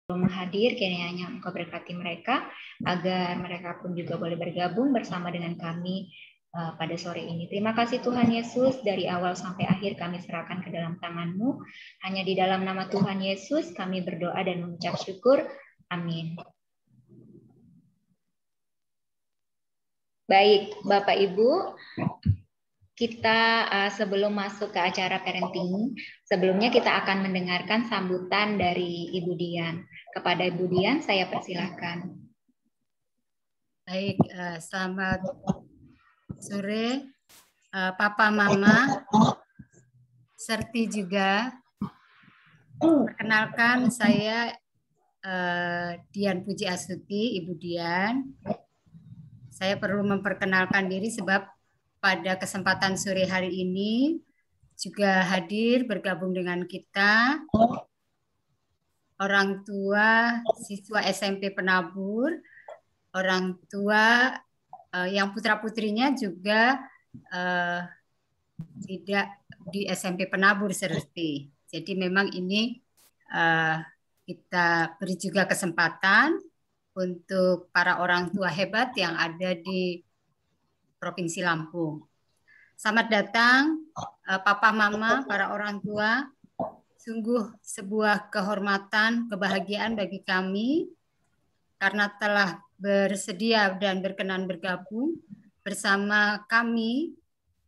belum hadir, kiranya Engkau berkati mereka, agar mereka pun juga boleh bergabung bersama dengan kami pada sore ini. Terima kasih Tuhan Yesus, dari awal sampai akhir kami serahkan ke dalam tangan-Mu. Hanya di dalam nama Tuhan Yesus kami berdoa dan mengucap syukur. Amin. Baik, Bapak Ibu, kita sebelum masuk ke acara parenting, sebelumnya kita akan mendengarkan sambutan dari Ibu Dian. Kepada Ibu Dian, saya persilahkan. Baik, selamat sore, Papa, Mama, serti juga. Perkenalkan, saya Dian Puji Astuti, Ibu Dian. Saya perlu memperkenalkan diri sebab pada kesempatan sore hari ini juga hadir bergabung dengan kita orang tua siswa SMP Penabur, orang tua yang putra-putrinya juga tidak di SMP Penabur Serti. Jadi memang ini kita beri juga kesempatan untuk para orang tua hebat yang ada di Provinsi Lampung. Selamat datang Papa Mama, para orang tua. Sungguh sebuah kehormatan, kebahagiaan bagi kami karena telah bersedia dan berkenan bergabung bersama kami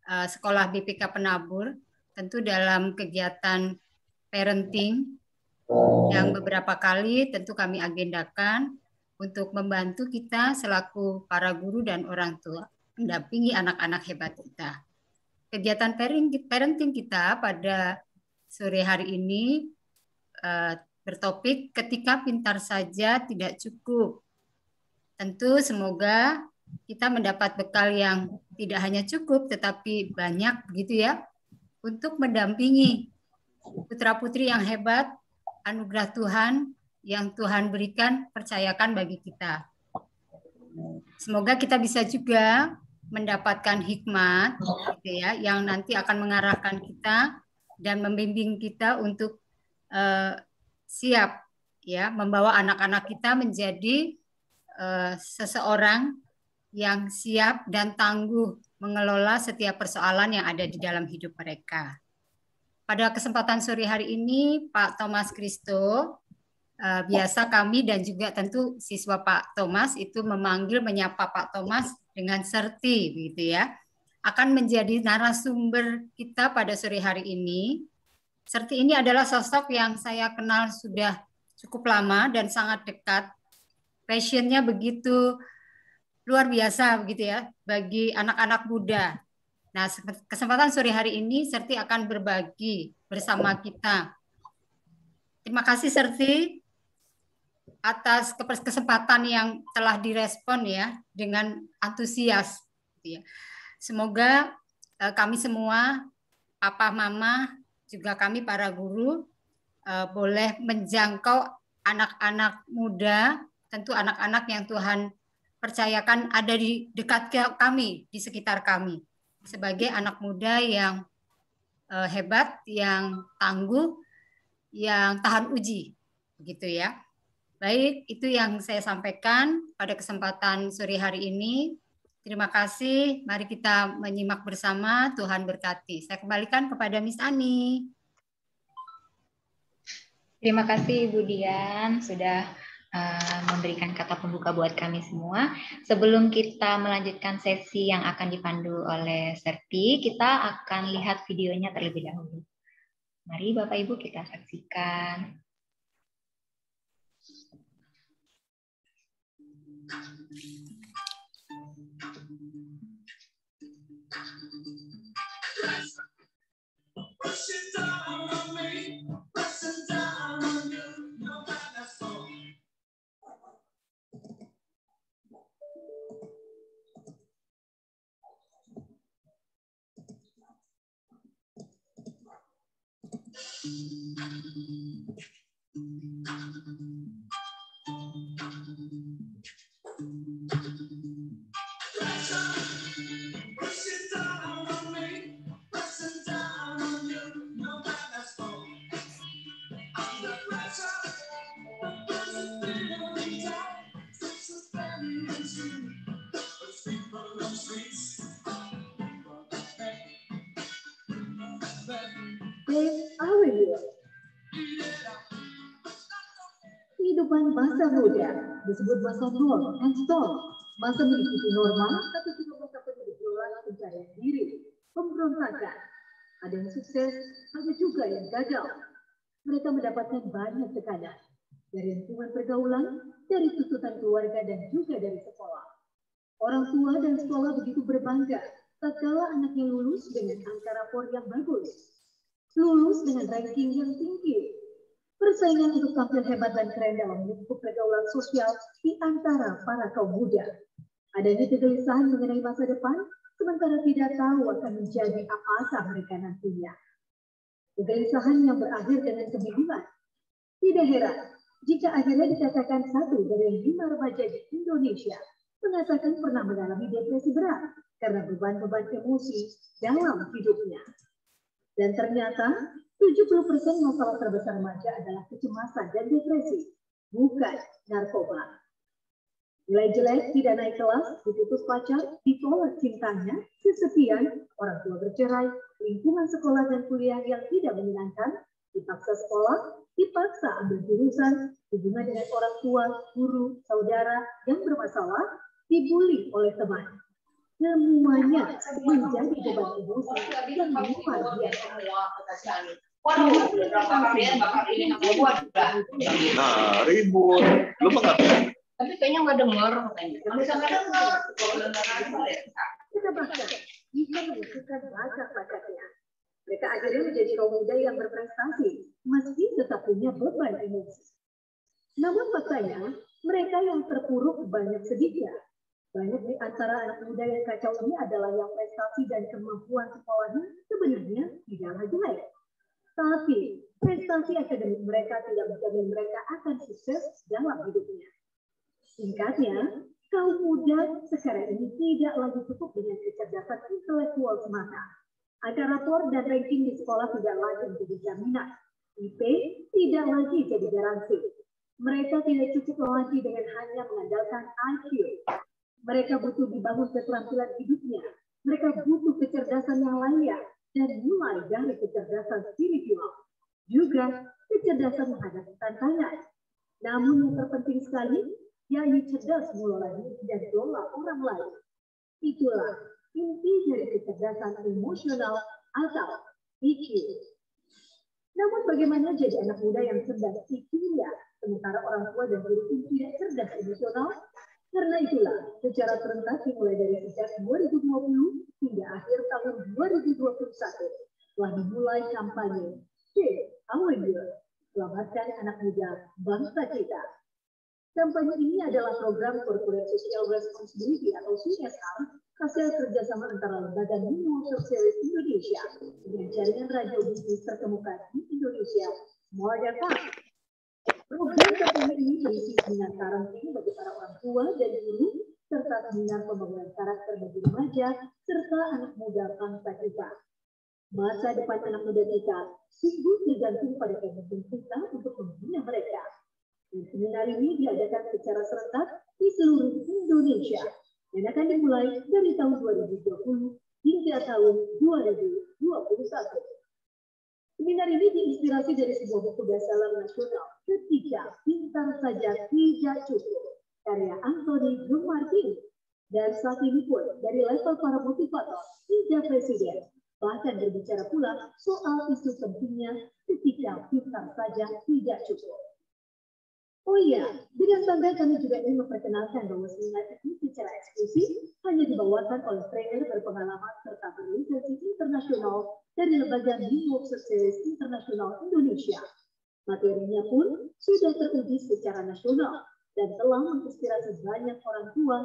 Sekolah BPK Penabur, tentu dalam kegiatan parenting yang beberapa kali tentu kami agendakan untuk membantu kita selaku para guru dan orang tua mendampingi anak-anak hebat kita. Kegiatan parenting kita pada sore hari ini bertopik ketika pintar saja tidak cukup. Tentu semoga kita mendapat bekal yang tidak hanya cukup tetapi banyak begitu ya untuk mendampingi putra-putri yang hebat, anugerah Tuhan yang Tuhan berikan, percayakan bagi kita. Semoga kita bisa juga mendapatkan hikmat gitu ya yang nanti akan mengarahkan kita dan membimbing kita untuk siap ya membawa anak-anak kita menjadi seseorang yang siap dan tangguh mengelola setiap persoalan yang ada di dalam hidup mereka. Pada kesempatan sore hari ini, Pak Thomas Kristo, biasa kami dan juga tentu siswa Pak Thomas itu menyapa Pak Thomas dengan Serti, begitu ya, akan menjadi narasumber kita pada sore hari ini. Serti ini adalah sosok yang saya kenal sudah cukup lama dan sangat dekat. Passionnya begitu luar biasa begitu ya bagi anak-anak muda. Nah, kesempatan sore hari ini Serti akan berbagi bersama kita. Terima kasih Serti atas kesempatan yang telah direspon ya dengan antusias. Semoga kami semua, Papa, Mama, juga kami para guru boleh menjangkau anak-anak muda, tentu anak-anak yang Tuhan percayakan ada di dekat kami, di sekitar kami. Sebagai anak muda yang hebat, yang tangguh, yang tahan uji. Begitu ya. Baik, itu yang saya sampaikan pada kesempatan sore hari ini. Terima kasih. Mari kita menyimak bersama. Tuhan berkati. Saya kembalikan kepada Miss Ani. Terima kasih Ibu Dian sudah memberikan kata pembuka buat kami semua. Sebelum kita melanjutkan sesi yang akan dipandu oleh Serti, kita akan lihat videonya terlebih dahulu. Mari Bapak Ibu kita saksikan. How are you? Kehidupan masa muda disebut masa norm and storm. Masa mengikuti norma, tapi juga masa penuh gejolak pencarian diri, pemberontakan. Ada yang sukses, ada juga yang gagal. Mereka mendapatkan banyak tekanan dari lingkungan pergaulan, dari tuntutan keluarga, dan juga dari sekolah. Orang tua dan sekolah begitu berbangga tatkala anaknya lulus dengan angka rapor yang bagus, lulus dengan ranking yang tinggi. Persaingan untuk tampil hebat dan keren dalam lingkup pergaulan sosial di antara para kaum muda. Adanya kegelisahan mengenai masa depan, sementara tidak tahu akan menjadi apakah mereka nantinya. Kegelisahan yang berakhir dengan kebingungan. Tidak heran jika akhirnya dikatakan 1 dari 5 remaja di Indonesia mengatakan pernah mengalami depresi berat karena beban-beban emosi dalam hidupnya. Dan ternyata 70% masalah terbesar remaja adalah kecemasan dan depresi, bukan narkoba. Nilai jelek, tidak naik kelas, diputus pacar, ditolak cintanya, kesepian, orang tua bercerai, lingkungan sekolah dan kuliah yang tidak menyenangkan, dipaksa sekolah, dipaksa ambil jurusan, hubungan dengan orang tua, guru, saudara yang bermasalah, dibully oleh teman. Semuanya menjadi beban emosi yang luar biasa. Nah, ribut. Lu mengerti? Tapi kayaknya nggak dengar katanya. Bisa nggak dengar. Kita bahkan bisa menyusukan bakat-bakatnya. Mereka akhirnya menjadi kaum muda yang berprestasi, meski tetap punya beban emosi. Namun faktanya, mereka yang terpuruk banyak sedikit. Banyak di antara anak muda yang kacau ini adalah yang prestasi dan kemampuan sekolahnya sebenarnya tidaklah jelek. Tapi prestasi akademik mereka tidak menjamin mereka akan sukses dalam hidupnya. Singkatnya, kaum muda sekarang ini tidak lagi cukup dengan kecerdasan intelektual semata. Angka rapor dan ranking di sekolah tidak lagi menjadi jaminan. IP tidak lagi jadi garansi. Mereka tidak cukup lagi dengan hanya mengandalkan IQ. Mereka butuh dibangun keterampilan hidupnya. Mereka butuh kecerdasan yang layak dan mulai dari kecerdasan spiritual. Juga kecerdasan menghadapi tantangan. Namun yang terpenting sekali, yaitu cerdas mengelola diri dan kelola orang lain. Itulah inti dari kecerdasan emosional atau EQ. Namun bagaimana jadi anak muda yang cerdas EQ-nya, sementara orang tua dan guru pun tidak cerdas emosional? Karena itulah, secara serentak dimulai dari sejak 2020 hingga akhir tahun 2021, telah dimulai kampanye Hey, How Are You? Selamatkan anak muda bangsa kita. Kampanye ini adalah program Corporate Social Responsibility atau CSR, hasil kerjasama antara lembaga Minimum Service Indonesia dengan jaringan radio bisnis terkemuka di Indonesia, Smart FM. Program kampanye ini berisi seminar parenting bagi para orang tua dan guru, serta seminar pembangunan karakter bagi remaja, serta anak muda bangsa kita. Masa depan anak muda kita sungguh tergantung pada komitmen kita untuk membina mereka. Dan seminar ini diadakan secara serentak di seluruh Indonesia dan akan dimulai dari tahun 2020 hingga tahun 2021. Seminar ini diinspirasi dari sebuah buku bestseller nasional, Ketika Pintar Saja Tidak Cukup, karya Anthony Martin. Dan saat ini pun dari level para motivator hingga presiden, bahkan berbicara pula soal isu pentingnya ketika pintar saja tidak cukup. Oh iya, dengan bangga kami juga ingin memperkenalkan bahwa seminar ini secara eksklusif hanya dibawakan oleh trainer berpengalaman serta berlisensi internasional dari lembaga Minimum Service Internasional Indonesia. Materinya pun sudah teruji secara nasional dan telah menginspirasi banyak orang tua,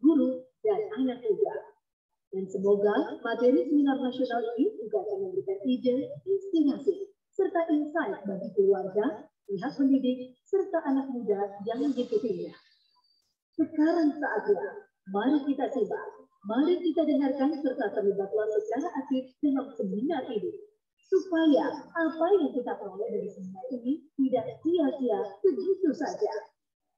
guru, dan anak muda. Dan semoga materi seminar nasional ini juga akan memberikan ide, inspirasi, serta insight bagi keluarga, pihak pendidik, serta anak muda yang mengikutinya. Sekarang saatnya, mari kita simak, mari kita dengarkan serta terlibatlah secara aktif dalam seminar ini. Supaya apa yang kita peroleh dari seminar ini tidak sia-sia begitu saja.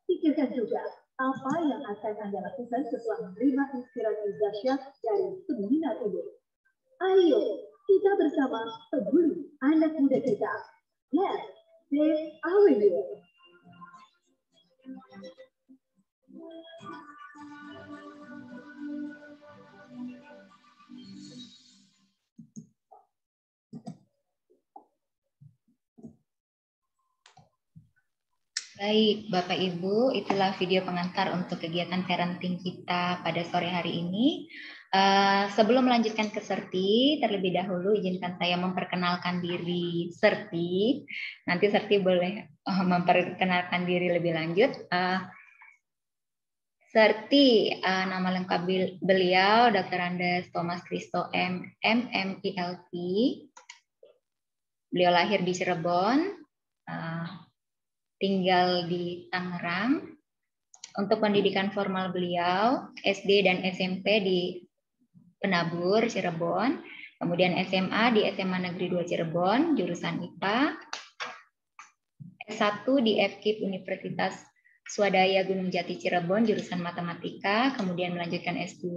Pikirkan juga apa yang akan Anda lakukan setelah menerima inspirasi dahsyat dari seminar ini. Ayo, Kita bersama peduli anak muda kita. Let's save our youth. Baik, Bapak Ibu, itulah video pengantar untuk kegiatan parenting kita pada sore hari ini. Sebelum melanjutkan ke Serti, terlebih dahulu izinkan saya memperkenalkan diri Serti. Nanti Serti boleh memperkenalkan diri lebih lanjut. Serti, nama lengkap beliau Dr. Andes Thomas Christo MMILP. Beliau lahir di Cirebon, tinggal di Tangerang. Untuk pendidikan formal beliau, SD dan SMP di Penabur, Cirebon. Kemudian SMA di SMA Negeri 2 Cirebon, jurusan IPA. S1 di FKIP Universitas Swadaya Gunung Jati Cirebon, jurusan Matematika. Kemudian melanjutkan S2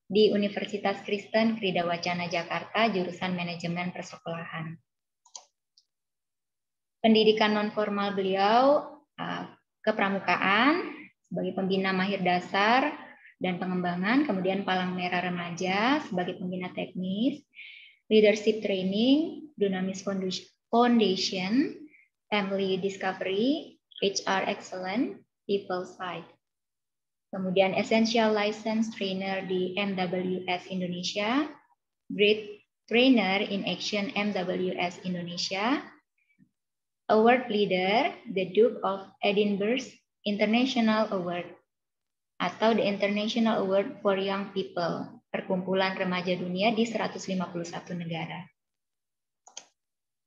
di Universitas Kristen Krida Wacana Jakarta, jurusan Manajemen Persekolahan. Pendidikan non-formal beliau kepramukaan sebagai pembina mahir dasar dan pengembangan, kemudian Palang Merah Remaja sebagai pembina teknis, leadership training, Dunamis Foundation, family discovery, HR excellence, people side. Kemudian essential license trainer di MWS Indonesia, great trainer in action MWS Indonesia, award leader, the Duke of Edinburgh International Award atau the International Award for Young People, perkumpulan remaja dunia di 151 negara.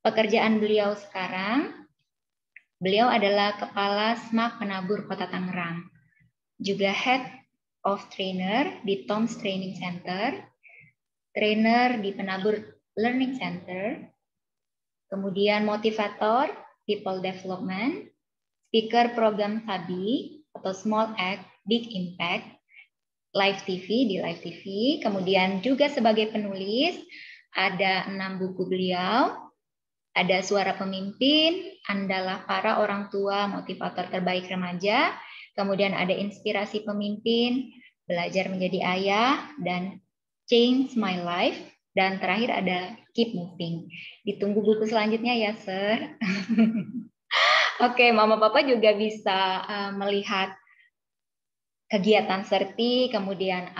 Pekerjaan beliau sekarang, beliau adalah Kepala SMAK Penabur Kota Tangerang, juga Head of Trainer di Tom's Training Center, trainer di Penabur Learning Center, kemudian motivator, people development, speaker program SABI atau Small Act, Big Impact, Live TV di Live TV, kemudian juga sebagai penulis, ada 6 buku beliau, ada Suara Pemimpin, Andalah Para Orang Tua Motivator Terbaik Remaja, kemudian ada Inspirasi Pemimpin, Belajar Menjadi Ayah, dan Change My Life, dan terakhir ada Keep Moving. Ditunggu buku selanjutnya ya, Sir. Oke, Mama Papa juga bisa melihat kegiatan Serti, kemudian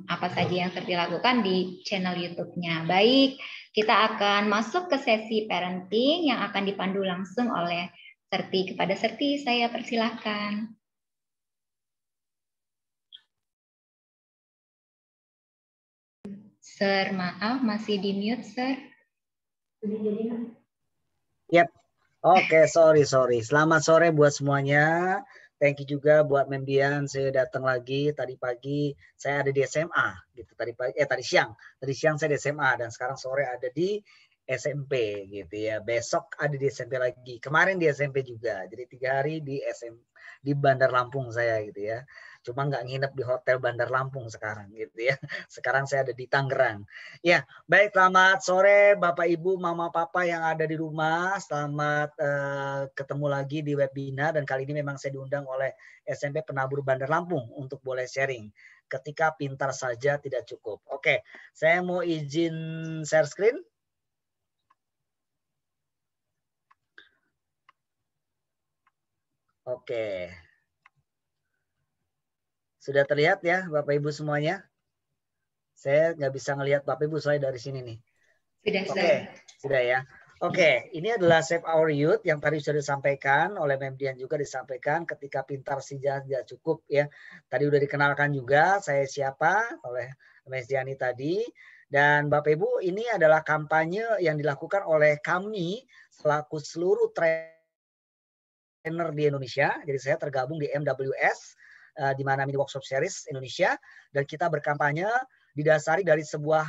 apa saja yang Serti lakukan di channel YouTube-nya. Baik, kita akan masuk ke sesi parenting yang akan dipandu langsung oleh Serti. Kepada Serti, saya persilahkan. Sir, maaf, masih di mute, Sir. Yep. Oke, sorry. Selamat sore buat semuanya. Thank you juga buat Membian. Saya datang lagi tadi pagi. Saya ada di SMA gitu. Tadi siang saya di SMA dan sekarang sore ada di SMP gitu ya. Besok ada di SMP lagi. Kemarin di SMP juga. Jadi 3 hari di di Bandar Lampung saya gitu ya. Cuma nggak nginep di hotel Bandar Lampung sekarang gitu ya. Sekarang saya ada di Tangerang. Ya, baik, selamat sore Bapak Ibu, Mama Papa yang ada di rumah. Selamat ketemu lagi di webinar dan kali ini memang saya diundang oleh SMP Penabur Bandar Lampung untuk boleh sharing. Ketika pintar saja tidak cukup. Oke, saya mau izin share screen. Oke. Sudah terlihat ya Bapak Ibu semuanya? Saya nggak bisa ngelihat Bapak Ibu saya dari sini nih. Oke, sudah ya. Oke, ini adalah Save Our Youth yang tadi sudah disampaikan oleh Memdian, juga disampaikan ketika pintar saja tidak cukup ya. Tadi sudah dikenalkan juga saya siapa oleh Mas Diani tadi. Dan Bapak Ibu, ini adalah kampanye yang dilakukan oleh kami selaku seluruh trainer di Indonesia. Jadi saya tergabung di MWS, di mana Mini Workshop Series Indonesia, dan kita berkampanye didasari dari sebuah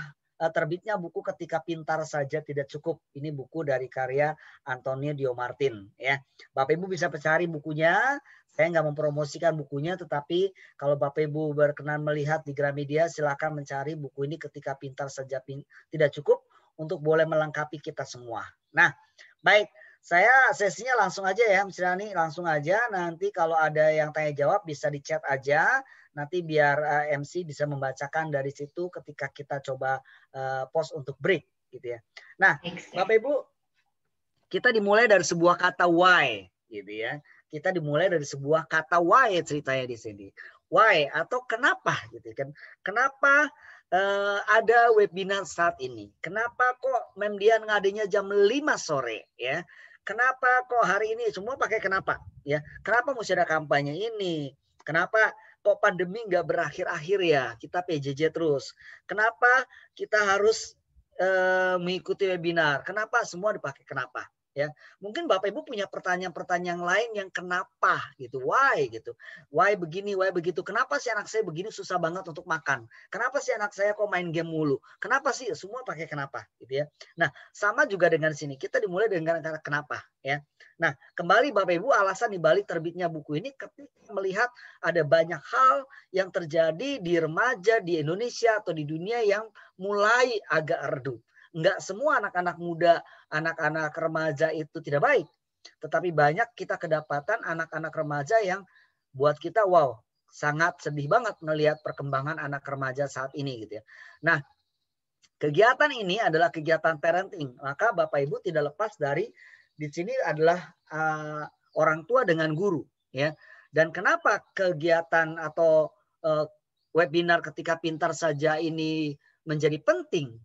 terbitnya buku Ketika Pintar Saja Tidak Cukup. Ini buku dari karya Antonio Dio Martin ya. Bapak Ibu bisa cari bukunya. Saya nggak mempromosikan bukunya, tetapi kalau Bapak Ibu berkenan melihat di Gramedia, silakan mencari buku ini Ketika Pintar Saja Tidak Cukup untuk boleh melengkapi kita semua. Nah, baik. Saya sesinya langsung aja ya, Miss Rani, langsung aja. Nanti kalau ada yang tanya jawab bisa di chat aja. Nanti biar MC bisa membacakan dari situ ketika kita coba post untuk break, gitu ya. Nah, Bapak Ibu, kita dimulai dari sebuah kata why, gitu ya. Kita dimulai dari sebuah kata why ceritanya di sini. Why atau kenapa, gitu kan? Kenapa ada webinar saat ini? Kenapa kok Mem Dian ngadinya jam 5 sore, ya? Kenapa kok hari ini semua pakai kenapa, ya? Kenapa mesti ada kampanye ini? Kenapa kok pandemi nggak berakhir-akhir ya? Kita PJJ terus. Kenapa kita harus mengikuti webinar? Kenapa semua dipakai kenapa? Ya, mungkin Bapak Ibu punya pertanyaan-pertanyaan lain yang kenapa gitu, why gitu, why begini, why begitu, kenapa sih anak saya begini susah banget untuk makan, kenapa sih anak saya kok main game mulu, kenapa sih semua pakai kenapa gitu ya. Nah, sama juga dengan sini, kita dimulai dengan kenapa ya. Nah, kembali Bapak Ibu, alasan dibalik terbitnya buku ini ketika melihat ada banyak hal yang terjadi di remaja di Indonesia atau di dunia yang mulai agak redup. Enggak semua anak-anak muda, anak-anak remaja itu tidak baik. Tetapi banyak kita kedapatan anak-anak remaja yang buat kita wow, sangat sedih banget melihat perkembangan anak remaja saat ini gitu ya. Nah, kegiatan ini adalah kegiatan parenting. Maka Bapak Ibu tidak lepas dari di sini adalah orang tua dengan guru ya. Dan kenapa kegiatan atau webinar ketika pintar saja ini menjadi penting?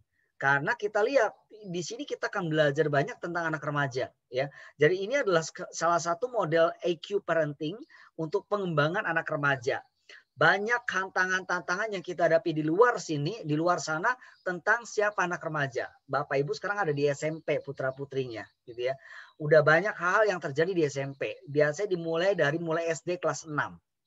Karena kita lihat di sini kita akan belajar banyak tentang anak remaja ya. Jadi ini adalah salah satu model EQ parenting untuk pengembangan anak remaja. Banyak tantangan-tantangan yang kita hadapi di luar sini, di luar sana tentang siapa anak remaja. Bapak Ibu sekarang ada di SMP putra-putrinya gitu ya. Udah banyak hal yang terjadi di SMP. Biasanya dimulai dari SD kelas 6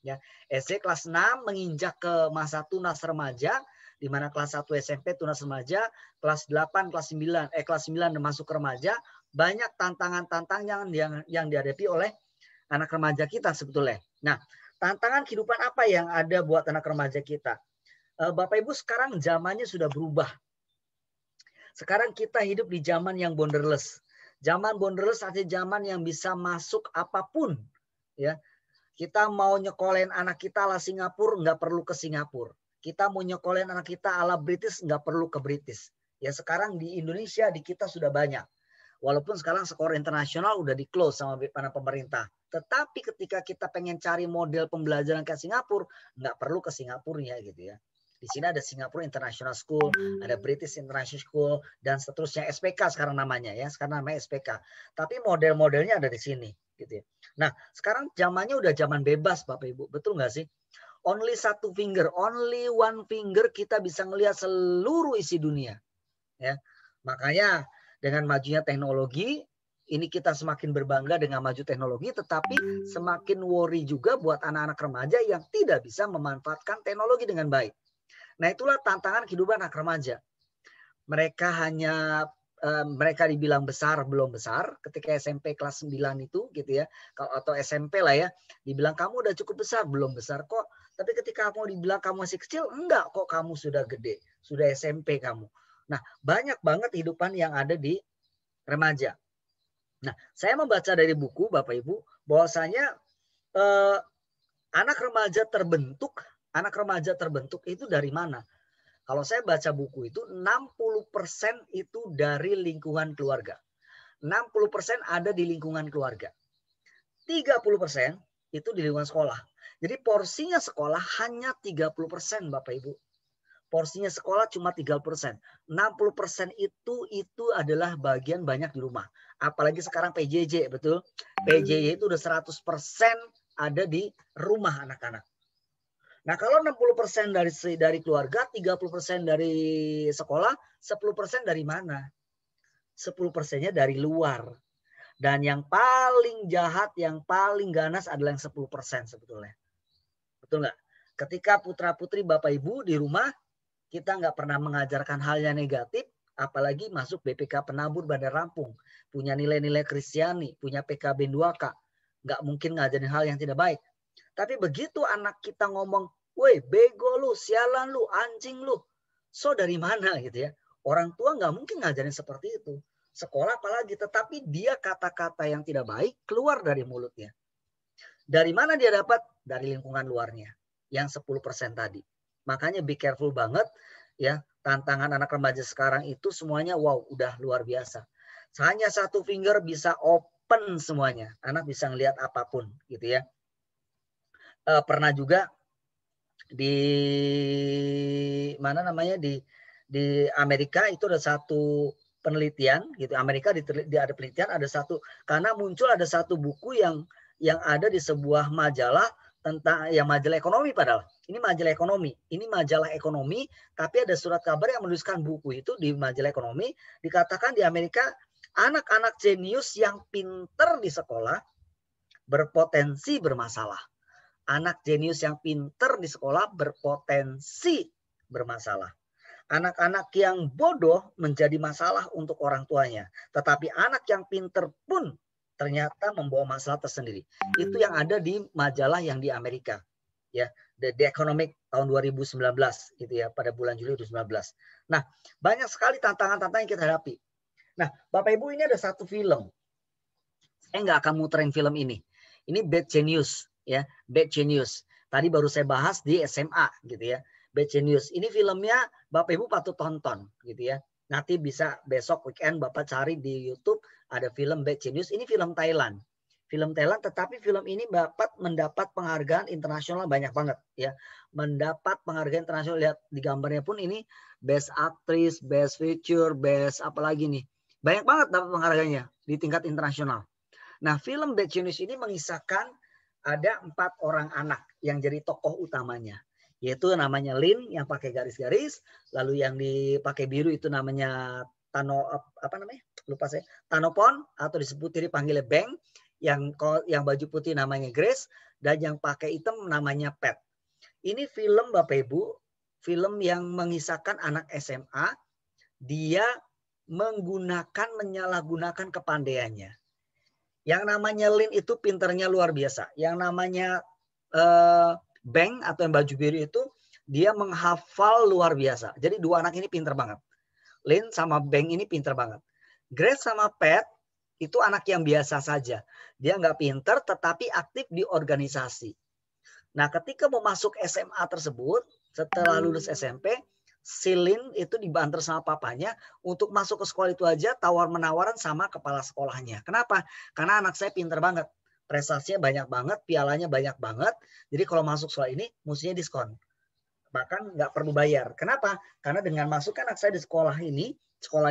ya. SD kelas 6 menginjak ke masa tunas remaja, di mana kelas 1 SMP tunas remaja, kelas 8, kelas 9 masuk ke remaja, banyak tantangan-tantangan yang dihadapi oleh anak remaja kita sebetulnya. Nah, tantangan kehidupan apa yang ada buat anak remaja kita? Bapak Ibu, sekarang zamannya sudah berubah. Sekarang kita hidup di zaman yang borderless. Zaman borderless artinya zaman yang bisa masuk apapun, ya. Kita mau nyekolahin anak kita ala Singapura, nggak perlu ke Singapura. Kita mau nyekolin anak kita ala British, nggak perlu ke British. Ya sekarang di Indonesia, di kita sudah banyak. Walaupun sekarang skor internasional udah di close sama pemerintah. Tetapi ketika kita pengen cari model pembelajaran ke Singapura, nggak perlu ke Singapura ya gitu ya. Di sini ada Singapore International School, ada British International School, dan seterusnya. SPK sekarang namanya ya. Sekarang namanya SPK. Tapi model-modelnya ada di sini. Gitu ya. Nah sekarang zamannya udah zaman bebas Bapak Ibu. Betul nggak sih? Only satu finger, only one finger kita bisa melihat seluruh isi dunia. Ya, makanya dengan majunya teknologi, ini kita semakin berbangga dengan maju teknologi, tetapi semakin worry juga buat anak-anak remaja yang tidak bisa memanfaatkan teknologi dengan baik. Nah itulah tantangan kehidupan anak remaja. Mereka dibilang besar belum besar ketika SMP kelas 9 itu gitu ya, atau SMP lah ya, dibilang kamu udah cukup besar, belum besar kok. Tapi ketika kamu dibilang kamu masih kecil, enggak kok, kamu sudah gede, sudah SMP kamu. Nah banyak banget kehidupan yang ada di remaja. Nah saya membaca dari buku Bapak Ibu bahwasanya anak remaja terbentuk itu dari mana? Kalau saya baca buku itu 60% itu dari lingkungan keluarga. 60% ada di lingkungan keluarga. 30% itu di lingkungan sekolah. Jadi porsinya sekolah hanya 30% Bapak Ibu. Porsinya sekolah cuma 30%. 60% itu adalah bagian banyak di rumah. Apalagi sekarang PJJ, betul? PJJ itu udah 100% ada di rumah anak-anak. Nah kalau 60% dari keluarga, 30% dari sekolah, 10% dari mana? 10%-nya dari luar. Dan yang paling jahat, yang paling ganas adalah yang 10% sebetulnya. Betul nggak? Ketika putra-putri Bapak Ibu di rumah, kita nggak pernah mengajarkan hal yang negatif, apalagi masuk BPK Penabur Bandar Lampung. Punya nilai-nilai Kristiani, punya PKB 2K. Nggak mungkin ngajarin hal yang tidak baik. Tapi begitu anak kita ngomong, woi bego lu, sialan lu, anjing lu. So dari mana gitu ya? Orang tua nggak mungkin ngajarin seperti itu. Sekolah apalagi, tetapi dia kata-kata yang tidak baik keluar dari mulutnya. Dari mana dia dapat? Dari lingkungan luarnya. Yang 10% tadi. Makanya be careful banget ya. Tantangan anak remaja sekarang itu semuanya wow, udah luar biasa. Hanya satu finger bisa open semuanya. Anak bisa ngelihat apapun gitu ya. Pernah juga di mana namanya di Amerika itu ada satu penelitian gitu. Amerika ada penelitian, ada satu, karena muncul ada satu buku yang ada di sebuah majalah tentang yang majalah ekonomi, padahal ini majalah ekonomi, tapi ada surat kabar yang menuliskan buku itu di majalah ekonomi, dikatakan di Amerika anak-anak jenius yang pinter di sekolah berpotensi bermasalah. Anak jenius yang pinter di sekolah berpotensi bermasalah. Anak-anak yang bodoh menjadi masalah untuk orang tuanya. Tetapi anak yang pinter pun ternyata membawa masalah tersendiri. Itu yang ada di majalah yang di Amerika. Ya, The Economic tahun 2019 gitu ya, pada bulan Juli 2019. Nah, banyak sekali tantangan-tantangan yang kita hadapi. Nah, Bapak Ibu, ini ada satu film. Saya nggak akan muterin film ini. Ini Bad Genius. Ya, Bad Genius. Tadi baru saya bahas di SMA gitu ya. Bad Genius. Ini filmnya Bapak Ibu patut tonton gitu ya. Nanti bisa besok weekend Bapak cari di YouTube ada film Bad Genius. Ini film Thailand. Film Thailand, tetapi film ini mendapat penghargaan internasional banyak banget ya. Mendapat penghargaan internasional, lihat di gambarnya pun ini Best Actress, Best Feature, Best apalagi nih. Banyak banget dapat penghargaannya di tingkat internasional. Nah, film Bad Genius ini mengisahkan ada 4 orang anak yang jadi tokoh utamanya. Yaitu namanya Lin yang pakai garis-garis. Lalu yang dipakai biru itu namanya Tanopon atau disebut dipanggilnya Beng. Yang baju putih namanya Grace. Dan yang pakai hitam namanya Pat. Ini film Bapak Ibu. Film yang mengisahkan anak SMA. Dia menyalahgunakan kepandaiannya. Yang namanya Lin itu pinternya luar biasa. Yang namanya Beng atau yang baju biru itu dia menghafal luar biasa. Jadi 2 anak ini pinter banget. Lin sama Beng ini pinter banget. Grace sama Pat itu anak yang biasa saja. Dia nggak pinter tetapi aktif di organisasi. Nah, ketika mau masuk SMA tersebut, setelah lulus SMP, si Lin itu dibantu sama papanya untuk masuk ke sekolah itu aja tawar-menawaran sama kepala sekolahnya. Kenapa? Karena anak saya pinter banget. Prestasinya banyak banget, pialanya banyak banget. Jadi kalau masuk sekolah ini mestinya diskon. Bahkan nggak perlu bayar. Kenapa? Karena dengan masukkan anak saya di sekolah ini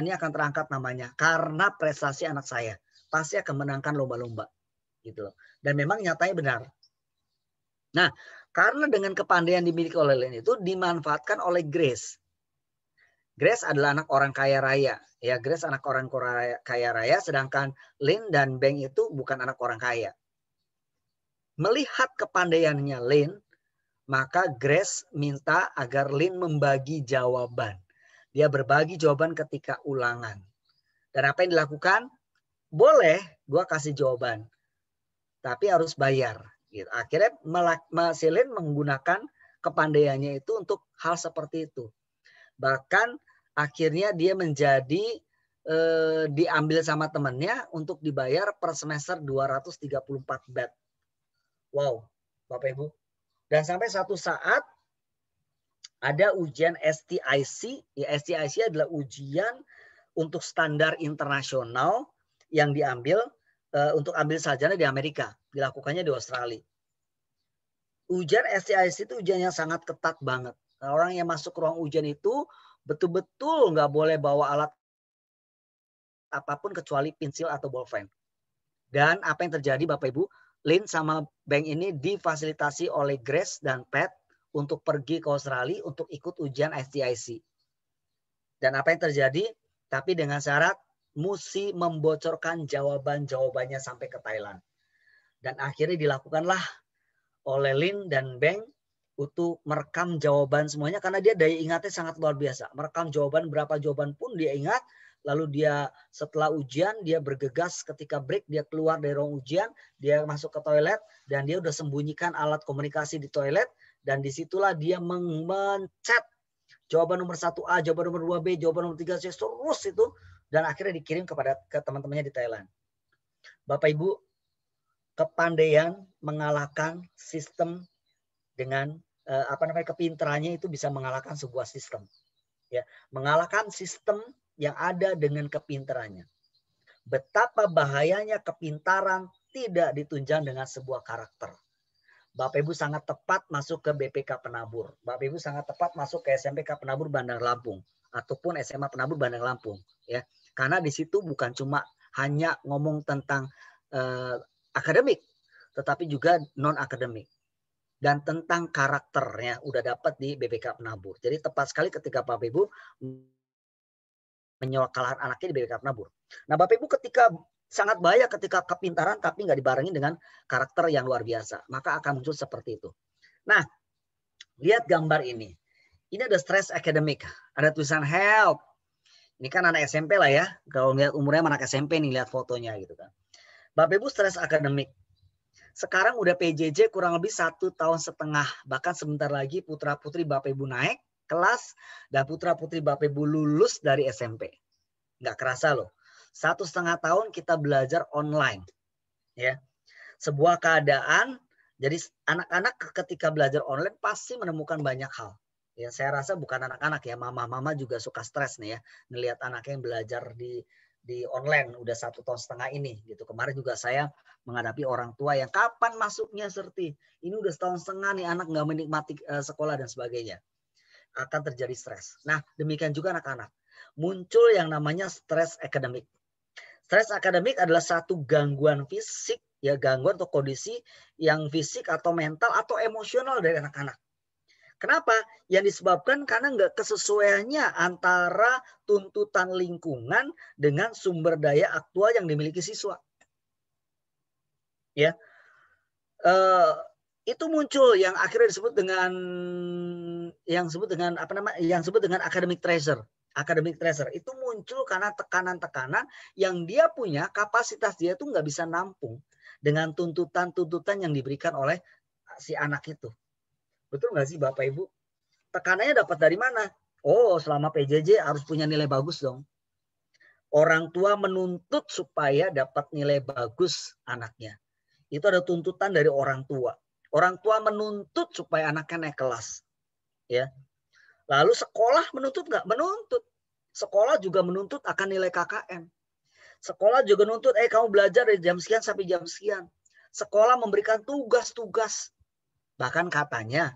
akan terangkat namanya. Karena prestasi anak saya pasti akan menangkan lomba-lomba. Gitu. Dan memang nyatanya benar. Nah, karena dengan kepandaian dimiliki oleh Lin itu dimanfaatkan oleh Grace. Grace adalah anak orang kaya raya. Ya, Grace anak orang kaya raya, sedangkan Lin dan Beng itu bukan anak orang kaya. Melihat kepandaiannya Lin, maka Grace minta agar Lin membagi jawaban. Dia berbagi jawaban ketika ulangan. Dan apa yang dilakukan? Boleh, gua kasih jawaban. Tapi harus bayar. Akhirnya si Lin menggunakan kepandaiannya itu untuk hal seperti itu. Bahkan akhirnya dia menjadi diambil sama temannya untuk dibayar per semester 234 baht. Wow, Bapak Ibu. Dan sampai satu saat ada ujian STIC. Ya, STIC adalah ujian untuk standar internasional yang diambil untuk ambil sarjana di Amerika. Dilakukannya di Australia. Ujian STIC itu ujian yang sangat ketat banget. Nah, orang yang masuk ke ruang ujian itu betul-betul nggak boleh bawa alat apapun kecuali pensil atau bolpen. Dan apa yang terjadi Bapak Ibu, Lin sama Beng ini difasilitasi oleh Grace dan Pat untuk pergi ke Australia untuk ikut ujian STIC. Dan apa yang terjadi? Tapi dengan syarat mesti membocorkan jawaban-jawabannya sampai ke Thailand. Dan akhirnya dilakukanlah oleh Lin dan Beng untuk merekam jawaban semuanya karena dia daya ingatnya sangat luar biasa. Merekam jawaban, berapa jawaban pun dia ingat. Lalu dia setelah ujian dia bergegas ketika break, dia keluar dari ruang ujian, dia masuk ke toilet dan dia udah sembunyikan alat komunikasi di toilet dan disitulah dia mencet Jawaban nomor 1A, jawaban nomor 2B, jawaban nomor 3C, terus itu. Dan akhirnya dikirim ke teman-temannya di Thailand. Bapak Ibu, kepandaian mengalahkan sistem dengan kepintarannya itu bisa mengalahkan sebuah sistem. Ya, mengalahkan sistem yang ada dengan kepintarannya. Betapa bahayanya kepintaran tidak ditunjang dengan sebuah karakter. Bapak Ibu sangat tepat masuk ke BPK Penabur. Bapak Ibu sangat tepat masuk ke SMPK Penabur Bandar Lampung ataupun SMA Penabur Bandar Lampung, ya. Karena di situ bukan cuma hanya ngomong tentang akademik, tetapi juga non akademik dan tentang karakternya udah dapat di BPK Penabur. Jadi tepat sekali ketika Bapak Ibu menyekolahkan anaknya di BPK Penabur. Nah, Bapak Ibu ketika sangat bahaya ketika kepintaran tapi nggak dibarengi dengan karakter yang luar biasa. Maka akan muncul seperti itu. Nah, lihat gambar ini. Ini ada stress akademik. Ada tulisan help. Ini kan anak SMP lah ya. Kalau lihat umurnya anak SMP nih, lihat fotonya gitu kan. Bapak Ibu stress akademik. Sekarang udah PJJ kurang lebih 1,5 tahun. Bahkan sebentar lagi putra-putri Bapak Ibu naik kelas dan putra-putri Bapak Ibu lulus dari SMP. Nggak kerasa loh. 1,5 tahun kita belajar online, ya. Sebuah keadaan, jadi anak-anak ketika belajar online pasti menemukan banyak hal. Ya, saya rasa bukan anak-anak ya, mama-mama juga suka stres nih ya, melihat anaknya yang belajar di online udah 1,5 tahun ini gitu. Kemarin juga saya menghadapi orang tua yang kapan masuknya Serti, ini udah 1,5 tahun nih anak nggak menikmati sekolah dan sebagainya. Akan terjadi stres. Nah, demikian juga anak-anak. Muncul yang namanya stres akademik. Stres akademik adalah satu gangguan fisik, ya gangguan atau kondisi yang fisik atau mental atau emosional dari anak-anak. Kenapa? Yang disebabkan karena nggak kesesuaiannya antara tuntutan lingkungan dengan sumber daya aktual yang dimiliki siswa. Ya, itu muncul yang akhirnya disebut dengan academic treasure. Academic treasure itu muncul karena tekanan-tekanan yang dia punya, kapasitas dia tuh nggak bisa nampung dengan tuntutan-tuntutan yang diberikan oleh si anak itu. Betul nggak sih Bapak Ibu? Tekanannya dapat dari mana? Oh, selama PJJ harus punya nilai bagus dong. Orang tua menuntut supaya dapat nilai bagus anaknya. Itu ada tuntutan dari orang tua. Orang tua menuntut supaya anaknya naik kelas. Ya. Lalu sekolah menuntut nggak? Menuntut. Sekolah juga menuntut akan nilai KKM. Sekolah juga menuntut, kamu belajar dari jam sekian sampai jam sekian. Sekolah memberikan tugas-tugas. Bahkan katanya,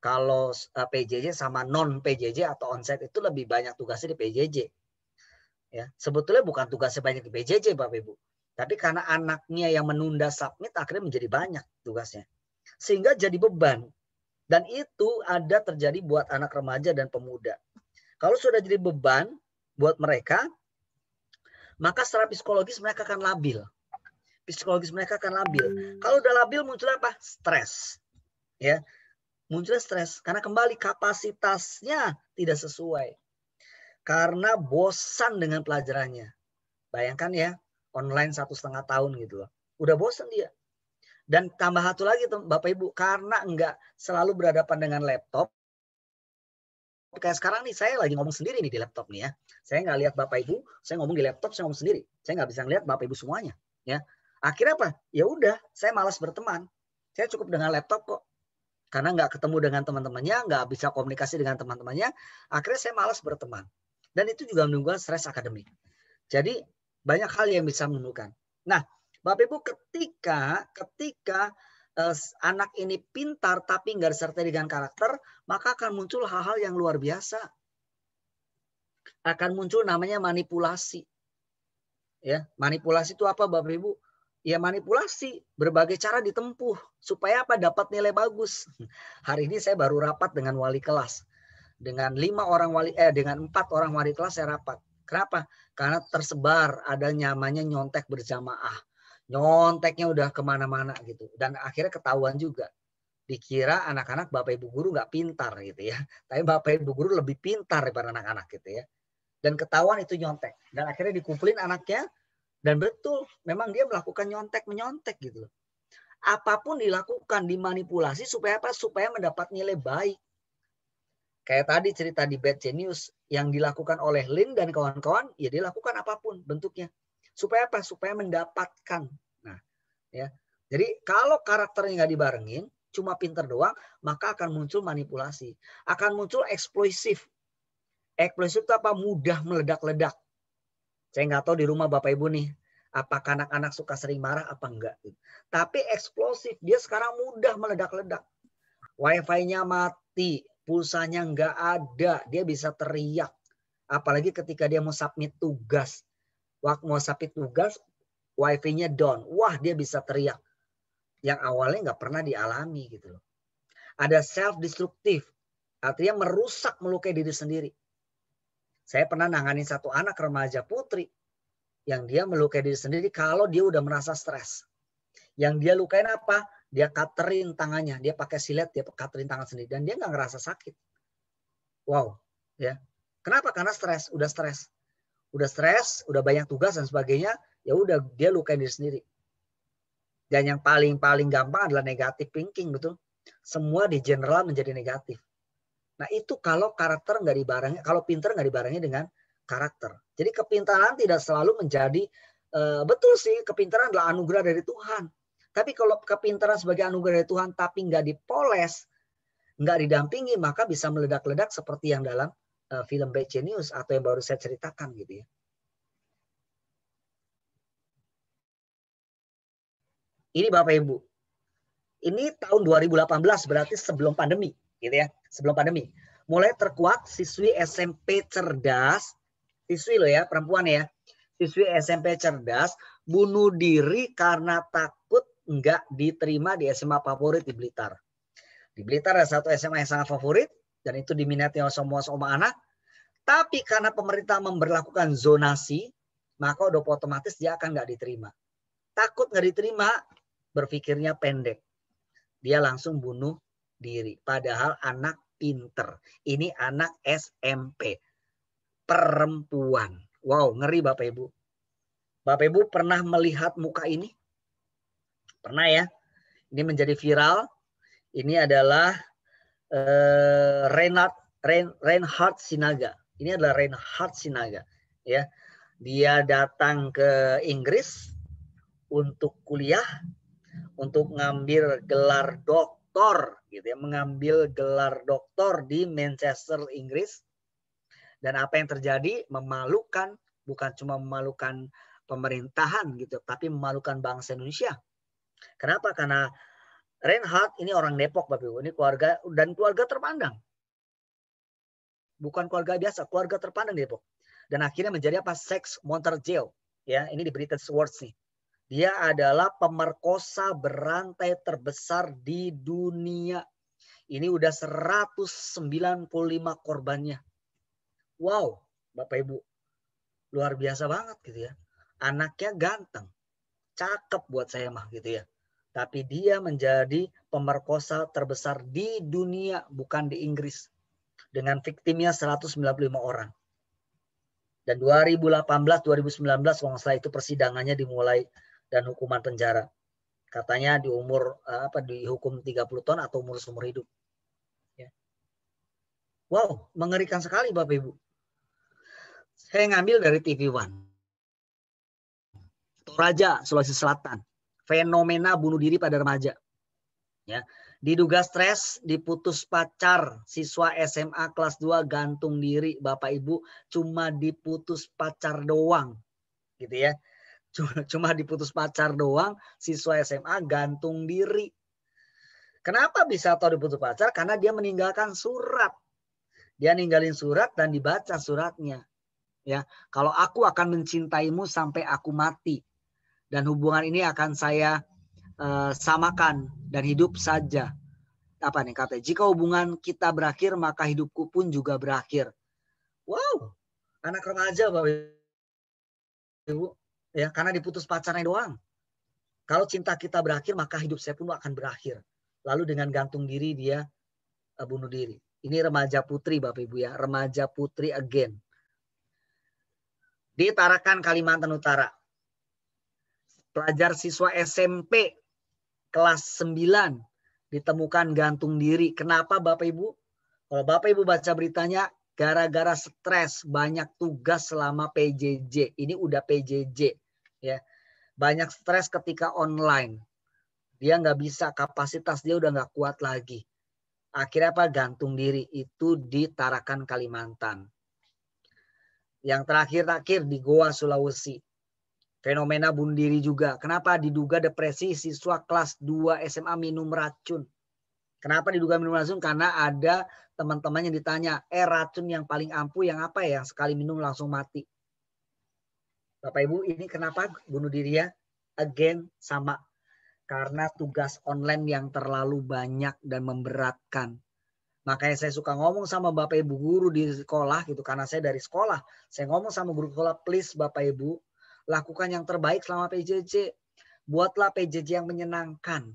kalau PJJ sama non PJJ atau onsite itu lebih banyak tugasnya di PJJ. Ya, sebetulnya bukan tugasnya banyak di PJJ, Bapak Ibu. Tapi karena anaknya yang menunda submit, akhirnya menjadi banyak tugasnya. Sehingga jadi beban. Dan itu ada terjadi buat anak remaja dan pemuda. Kalau sudah jadi beban buat mereka, maka secara psikologis mereka akan labil. Psikologis mereka akan labil. Kalau udah labil muncul apa? Stres. Ya, muncul stres. Karena kembali kapasitasnya tidak sesuai. Karena bosan dengan pelajarannya. Bayangkan ya, online 1,5 tahun gitu loh. Udah bosan dia. Dan tambah satu lagi Bapak Ibu, karena enggak selalu berhadapan dengan laptop. Kayak sekarang nih, saya lagi ngomong sendiri nih di laptop nih ya. Saya nggak lihat Bapak Ibu, saya ngomong di laptop, saya ngomong sendiri. Saya nggak bisa ngeliat Bapak Ibu semuanya. Ya. Akhirnya apa? Ya udah, saya malas berteman. Saya cukup dengan laptop kok. Karena nggak ketemu dengan teman-temannya, nggak bisa komunikasi dengan teman-temannya. Akhirnya saya malas berteman. Dan itu juga menimbulkan stres akademik. Jadi banyak hal yang bisa menimbulkan. Nah, Bapak Ibu ketika anak ini pintar tapi nggak disertai dengan karakter, maka akan muncul hal-hal yang luar biasa. Akan muncul namanya manipulasi. Ya, manipulasi itu apa Bapak Ibu? Ya manipulasi, berbagai cara ditempuh supaya apa? Dapat nilai bagus. Hari ini saya baru rapat dengan wali kelas. Dengan 4 orang wali kelas saya rapat. Kenapa? Karena tersebar ada namanya nyontek berjamaah. Nyonteknya udah kemana-mana gitu. Dan akhirnya ketahuan juga. Dikira anak-anak Bapak Ibu guru nggak pintar gitu ya. Tapi Bapak Ibu guru lebih pintar daripada anak-anak gitu ya. Dan ketahuan itu nyontek. Dan akhirnya dikumpulin anaknya. Dan betul, memang dia melakukan nyontek-menyontek gitu. Apapun dilakukan, dimanipulasi supaya apa? Supaya mendapat nilai baik. Kayak tadi cerita di Bad Genius yang dilakukan oleh Lin dan kawan-kawan, ya dia lakukan apapun bentuknya. Supaya apa? Supaya mendapatkan. Nah, ya. Jadi kalau karakternya nggak dibarengin, cuma pinter doang, maka akan muncul manipulasi. Akan muncul eksplosif. Eksplosif itu apa? Mudah meledak-ledak. Saya nggak tahu di rumah Bapak Ibu nih, apakah anak-anak suka sering marah apa enggak. Tapi eksplosif, dia sekarang mudah meledak-ledak. Wifi-nya mati, pulsanya nggak ada, dia bisa teriak. Apalagi ketika dia mau submit tugas. Waktu mau submit tugas, wifi-nya down. Wah, dia bisa teriak. Yang awalnya nggak pernah dialami gitu loh. Ada self-destructive, artinya merusak, melukai diri sendiri. Saya pernah nanganin satu anak remaja putri yang dia melukai diri sendiri kalau dia udah merasa stres. Yang dia lukain apa? Dia cutterin tangannya, dia pakai silet, dia cutterin tangan sendiri dan dia nggak ngerasa sakit. Wow, ya. Kenapa? Karena stres, udah banyak tugas dan sebagainya, ya udah dia lukain diri sendiri. Dan yang paling gampang adalah negative thinking, betul? Semua di general menjadi negatif. Nah itu kalau karakter nggak dibarengi, kalau pinter nggak dibarengi dengan karakter. Jadi kepintaran tidak selalu menjadi, betul sih kepintaran adalah anugerah dari Tuhan. Tapi kalau kepintaran sebagai anugerah dari Tuhan tapi nggak dipoles, nggak didampingi, maka bisa meledak-ledak seperti yang dalam film Bad Genius atau yang baru saya ceritakan gitu ya. Ini Bapak Ibu. Ini tahun 2018 berarti sebelum pandemi gitu ya. Sebelum pandemi. Mulai terkuak siswi SMP cerdas, siswi loh ya, perempuan ya. Siswi SMP cerdas bunuh diri karena takut nggak diterima di SMA favorit di Blitar. Di Blitar ada satu SMA yang sangat favorit dan itu diminati oleh semua anak. Tapi karena pemerintah memberlakukan zonasi, maka udah otomatis dia akan nggak diterima. Takut nggak diterima, berpikirnya pendek. Dia langsung bunuh diri. Padahal anak pinter. Ini anak SMP. Perempuan. Wow, ngeri Bapak Ibu. Bapak Ibu pernah melihat muka ini? Pernah ya? Ini menjadi viral. Ini adalah Reinhard Sinaga. Ini adalah Reinhard Sinaga. Ya, dia datang ke Inggris untuk kuliah, untuk ngambil gelar doktor, gitu ya, mengambil gelar doktor di Manchester, Inggris. Dan apa yang terjadi? Memalukan, bukan cuma memalukan pemerintahan gitu, tapi memalukan bangsa Indonesia. Kenapa? Karena Reinhard ini orang Depok, Bapak Ibu. Ini keluarga dan keluarga terpandang. Bukan keluarga biasa, keluarga terpandang di Depok. Dan akhirnya menjadi apa? Sex Monster Jail. Ya, ini di British Awards nih. Dia adalah pemerkosa berantai terbesar di dunia. Ini udah 195 korbannya. Wow, Bapak Ibu. Luar biasa banget gitu ya. Anaknya ganteng. Cakep buat saya mah gitu ya. Tapi dia menjadi pemerkosa terbesar di dunia, bukan di Inggris. Dengan viktimnya 195 orang. Dan 2018-2019 kalau setelah itu persidangannya dimulai dan hukuman penjara. Katanya di umur dihukum 30 tahun atau umur seumur hidup. Ya. Wow, mengerikan sekali Bapak Ibu. Saya ngambil dari TV One. Toraja, Sulawesi Selatan. Fenomena bunuh diri pada remaja. Ya. Diduga stres, diputus pacar, siswa SMA kelas 2 gantung diri. Bapak Ibu cuma diputus pacar doang. Gitu ya. Cuma diputus pacar doang, siswa SMA gantung diri. Kenapa bisa tahu diputus pacar? Karena dia meninggalkan surat. Dia ninggalin surat dan dibaca suratnya. Ya, kalau aku akan mencintaimu sampai aku mati. Dan hubungan ini akan saya samakan dan hidup saja. Apa nih katanya? Jika hubungan kita berakhir, maka hidupku pun juga berakhir. Wow, anak remaja Bapak Ibu. Ya, karena diputus pacarnya doang. Kalau cinta kita berakhir, maka hidup saya pun akan berakhir. Lalu dengan gantung diri dia bunuh diri. Ini remaja putri Bapak Ibu ya, remaja putri again. Di Tarakan, Kalimantan Utara. Pelajar siswa SMP kelas 9 ditemukan gantung diri. Kenapa Bapak Ibu? Kalau Bapak Ibu baca beritanya, gara-gara stres, banyak tugas selama PJJ. Ini udah PJJ. Ya. Banyak stres ketika online. Dia nggak bisa, kapasitas dia udah nggak kuat lagi. Akhirnya apa? Gantung diri. Itu di Tarakan, Kalimantan. Yang terakhir di Goa, Sulawesi. Fenomena bunuh diri juga. Kenapa? Diduga depresi siswa kelas 2 SMA minum racun. Kenapa diduga minum racun? Karena ada teman-teman yang ditanya, racun yang paling ampuh yang apa ya? Yang sekali minum langsung mati. Bapak Ibu, ini kenapa bunuh diri ya? Again, sama. Karena tugas online yang terlalu banyak dan memberatkan. Makanya saya suka ngomong sama Bapak Ibu guru di sekolah gitu. Karena saya dari sekolah. Saya ngomong sama guru sekolah, please Bapak Ibu, lakukan yang terbaik selama PJJ. Buatlah PJJ yang menyenangkan.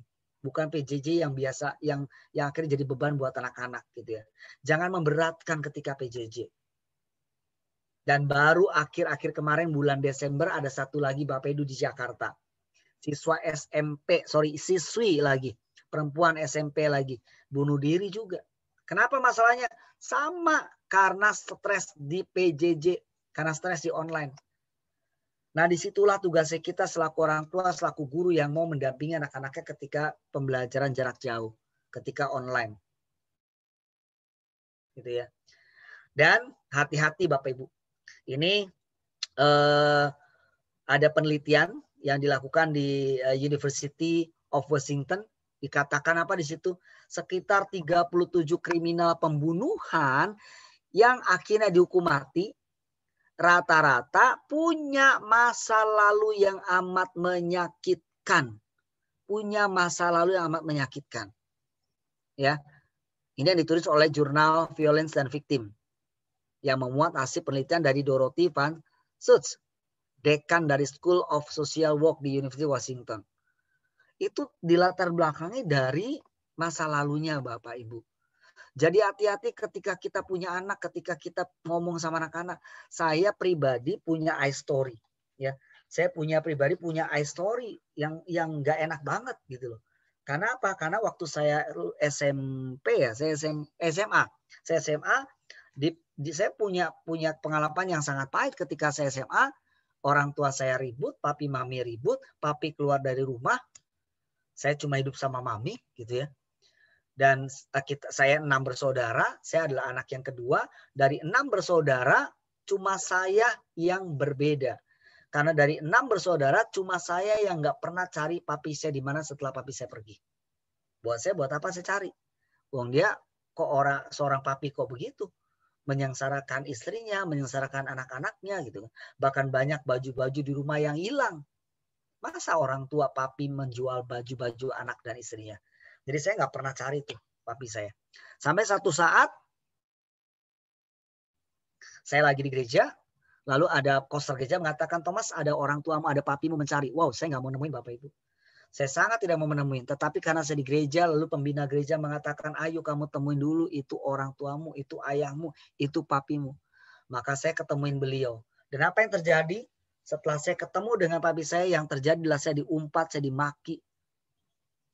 Bukan PJJ yang biasa, yang akhirnya jadi beban buat anak-anak gitu ya. Jangan memberatkan ketika PJJ. Dan baru akhir-akhir kemarin bulan Desember ada satu lagi Bapak Ibu di Jakarta. Siswi lagi. Perempuan SMP lagi. Bunuh diri juga. Kenapa masalahnya? Sama karena stres di PJJ. Karena stres di online. Nah disitulah tugasnya kita selaku orang tua, selaku guru yang mau mendampingi anak-anaknya ketika pembelajaran jarak jauh. Ketika online. Gitu ya. Dan hati-hati Bapak Ibu. Ini ada penelitian yang dilakukan di University of Washington. Dikatakan apa di situ? Sekitar 37 kriminal pembunuhan yang akhirnya dihukum mati. Rata-rata punya masa lalu yang amat menyakitkan. Punya masa lalu yang amat menyakitkan. Ya. Ini yang ditulis oleh jurnal Violence and Victim. Yang memuat hasil penelitian dari Dorothy Van Schutz, dekan dari School of Social Work di University Washington. Itu dilatar belakangi dari masa lalunya Bapak Ibu. Jadi hati-hati ketika kita punya anak, ketika kita ngomong sama anak-anak. Saya pribadi punya eye story. Ya, saya pribadi punya eye story yang nggak enak banget gitu loh. Karena apa? Karena waktu saya SMP ya, saya SMA. Saya SMA saya punya pengalaman yang sangat pahit ketika saya SMA. Orang tua saya ribut, papi mami ribut, papi keluar dari rumah. Saya cuma hidup sama mami gitu ya. Dan saya 6 bersaudara, saya adalah anak yang kedua. Dari 6 bersaudara, cuma saya yang berbeda. Karena dari 6 bersaudara, cuma saya yang nggak pernah cari papi saya di mana setelah papi saya pergi. Buat saya, buat apa saya cari? Wong dia kok seorang papi kok begitu? Menyengsarakan istrinya, menyengsarakan anak-anaknya gitu. Bahkan banyak baju-baju di rumah yang hilang. Masa orang tua papi menjual baju-baju anak dan istrinya? Jadi saya nggak pernah cari tuh papi saya. Sampai satu saat saya lagi di gereja, lalu ada koster gereja mengatakan, Thomas ada orang tuamu, ada papimu mencari. Wow, saya nggak mau nemuin Bapak Ibu. Saya sangat tidak mau menemuin. Tetapi karena saya di gereja, lalu pembina gereja mengatakan, ayo kamu temuin dulu itu orang tuamu, itu ayahmu, itu papimu. Maka saya ketemuin beliau. Dan apa yang terjadi? Setelah saya ketemu dengan papi saya, yang terjadi adalah saya diumpat, saya dimaki.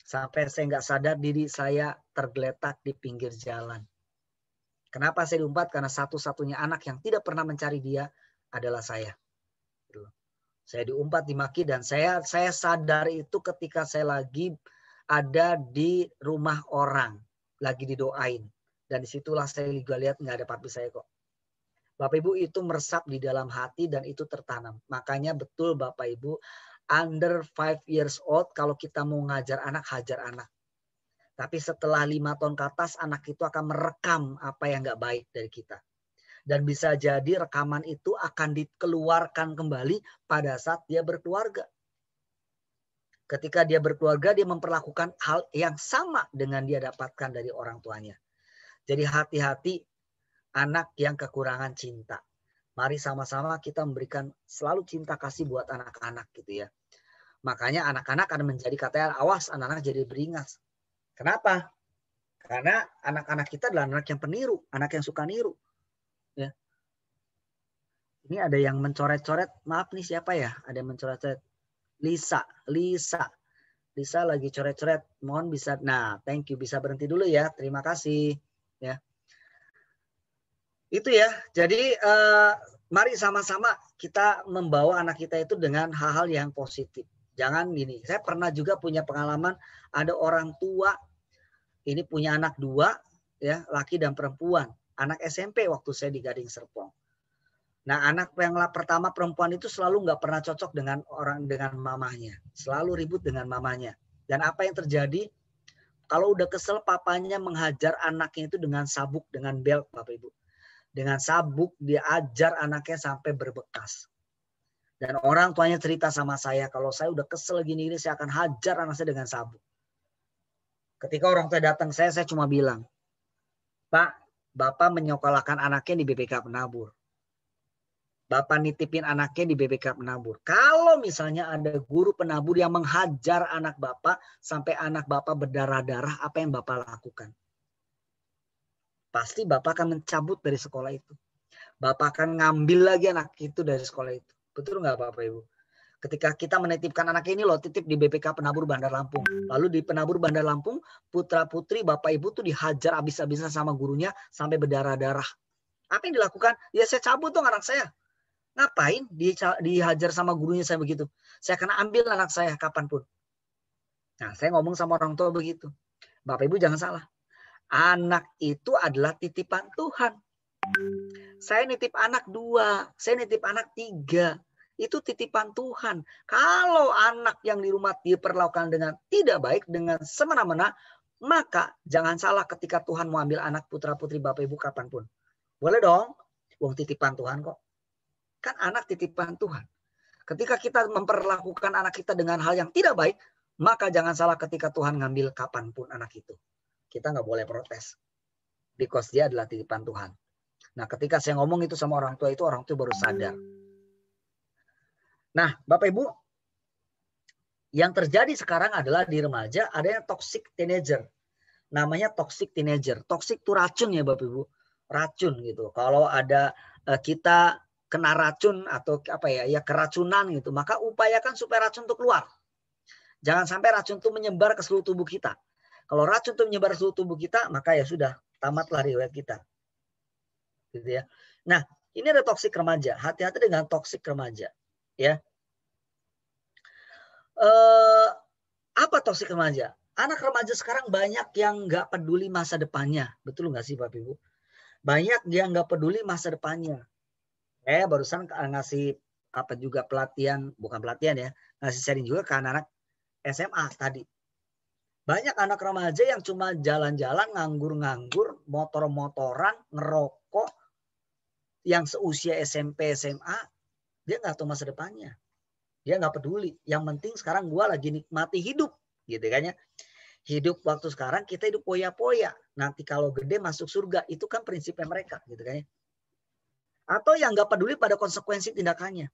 Sampai saya nggak sadar diri saya tergeletak di pinggir jalan. Kenapa saya diumpat? Karena satu-satunya anak yang tidak pernah mencari dia adalah saya. Saya diumpat, dimaki, dan saya sadar itu ketika saya lagi ada di rumah orang. Lagi didoain. Dan disitulah saya juga lihat nggak ada papi saya kok. Bapak Ibu itu meresap di dalam hati dan itu tertanam. Makanya betul Bapak Ibu, under 5 years old, kalau kita mau ngajar anak, hajar anak. Tapi setelah 5 tahun ke atas, anak itu akan merekam apa yang nggak baik dari kita. Dan bisa jadi rekaman itu akan dikeluarkan kembali pada saat dia berkeluarga. Ketika dia berkeluarga, dia memperlakukan hal yang sama dengan dia dapatkan dari orang tuanya. Jadi hati-hati anak yang kekurangan cinta. Mari sama-sama kita memberikan selalu cinta kasih buat anak-anak gitu ya. Makanya anak-anak akan menjadi katanya awas, anak-anak jadi beringas. Kenapa? Karena anak-anak kita adalah anak yang peniru, anak yang suka niru. Ya. Ini ada yang mencoret-coret, maaf nih siapa ya? Ada yang mencoret-coret. Lisa lagi coret-coret. Mohon bisa, nah thank you, bisa berhenti dulu ya. Terima kasih. Ya. Itu ya. Jadi mari sama-sama kita membawa anak kita itu dengan hal-hal yang positif. Jangan gini. Saya pernah juga punya pengalaman ada orang tua ini punya anak 2 ya, laki dan perempuan. Anak SMP waktu saya di Gading Serpong. Nah, anak yang pertama perempuan itu selalu nggak pernah cocok dengan mamahnya. Selalu ribut dengan mamanya. Dan apa yang terjadi? Kalau udah kesel, papanya menghajar anaknya itu dengan sabuk, dengan belt, Bapak Ibu. Dengan sabuk dia ajar anaknya sampai berbekas. Dan orang tuanya cerita sama saya, kalau saya udah kesel gini-gini, saya akan hajar anak saya dengan sabuk. Ketika orang tua datang saya cuma bilang, Pak, Bapak menyekolahkan anaknya di BPK Penabur. Bapak nitipin anaknya di BPK Penabur. Kalau misalnya ada guru penabur yang menghajar anak Bapak, sampai anak Bapak berdarah-darah, apa yang Bapak lakukan? Pasti Bapak akan mencabut dari sekolah itu. Bapak akan ngambil lagi anak itu dari sekolah itu. Betul nggak Bapak Ibu? Ketika kita menitipkan anak ini loh, titip di BPK Penabur Bandar Lampung. Lalu di Penabur Bandar Lampung, putra-putri Bapak Ibu tuh dihajar habis-habisan sama gurunya sampai berdarah-darah. Apa yang dilakukan? Ya saya cabut dong anak saya. Ngapain dihajar sama gurunya saya begitu? Saya akan ambil anak saya kapanpun. Nah, saya ngomong sama orang tua begitu. Bapak Ibu jangan salah. Anak itu adalah titipan Tuhan. Saya nitip anak 2, saya nitip anak 3. Itu titipan Tuhan. Kalau anak yang di rumah diperlakukan dengan tidak baik, dengan semena-mena, maka jangan salah ketika Tuhan mau ambil anak putra-putri Bapak Ibu kapanpun. Boleh dong, wong titipan Tuhan kok. Kan anak titipan Tuhan. Ketika kita memperlakukan anak kita dengan hal yang tidak baik, maka jangan salah ketika Tuhan ngambil kapanpun anak itu. Kita nggak boleh protes. Because dia adalah titipan Tuhan. Nah, ketika saya ngomong itu sama orang tua itu, orang tua baru sadar. Nah, Bapak Ibu, yang terjadi sekarang adalah di remaja ada yang toxic teenager. Namanya toxic teenager. Toxic itu racun ya Bapak Ibu. Racun gitu. Kalau ada kita kena racun atau apa ya keracunan gitu, maka upayakan supaya racun itu keluar. Jangan sampai racun itu menyebar ke seluruh tubuh kita. Kalau racun itu menyebar ke seluruh tubuh kita, maka ya sudah, tamatlah riwayat kita. Gitu ya. Nah, ini ada toksik remaja. Hati-hati dengan toksik remaja. Ya. Apa toksik remaja? Anak remaja sekarang banyak yang nggak peduli masa depannya. Betul nggak sih Bapak Ibu? Banyak yang nggak peduli masa depannya. Barusan ngasih apa juga pelatihan, bukan pelatihan ya, ngasih sharing juga ke anak-anak SMA tadi. Banyak anak remaja yang cuma jalan-jalan, nganggur-nganggur, motor-motoran, ngerokok, yang seusia SMP, SMA, dia nggak tahu masa depannya. Dia nggak peduli. Yang penting sekarang gue lagi nikmati hidup, gitu kan ya. Hidup waktu sekarang kita hidup poya-poya. Nanti kalau gede masuk surga, itu kan prinsipnya mereka, gitu kan ya. Atau yang nggak peduli pada konsekuensi tindakannya.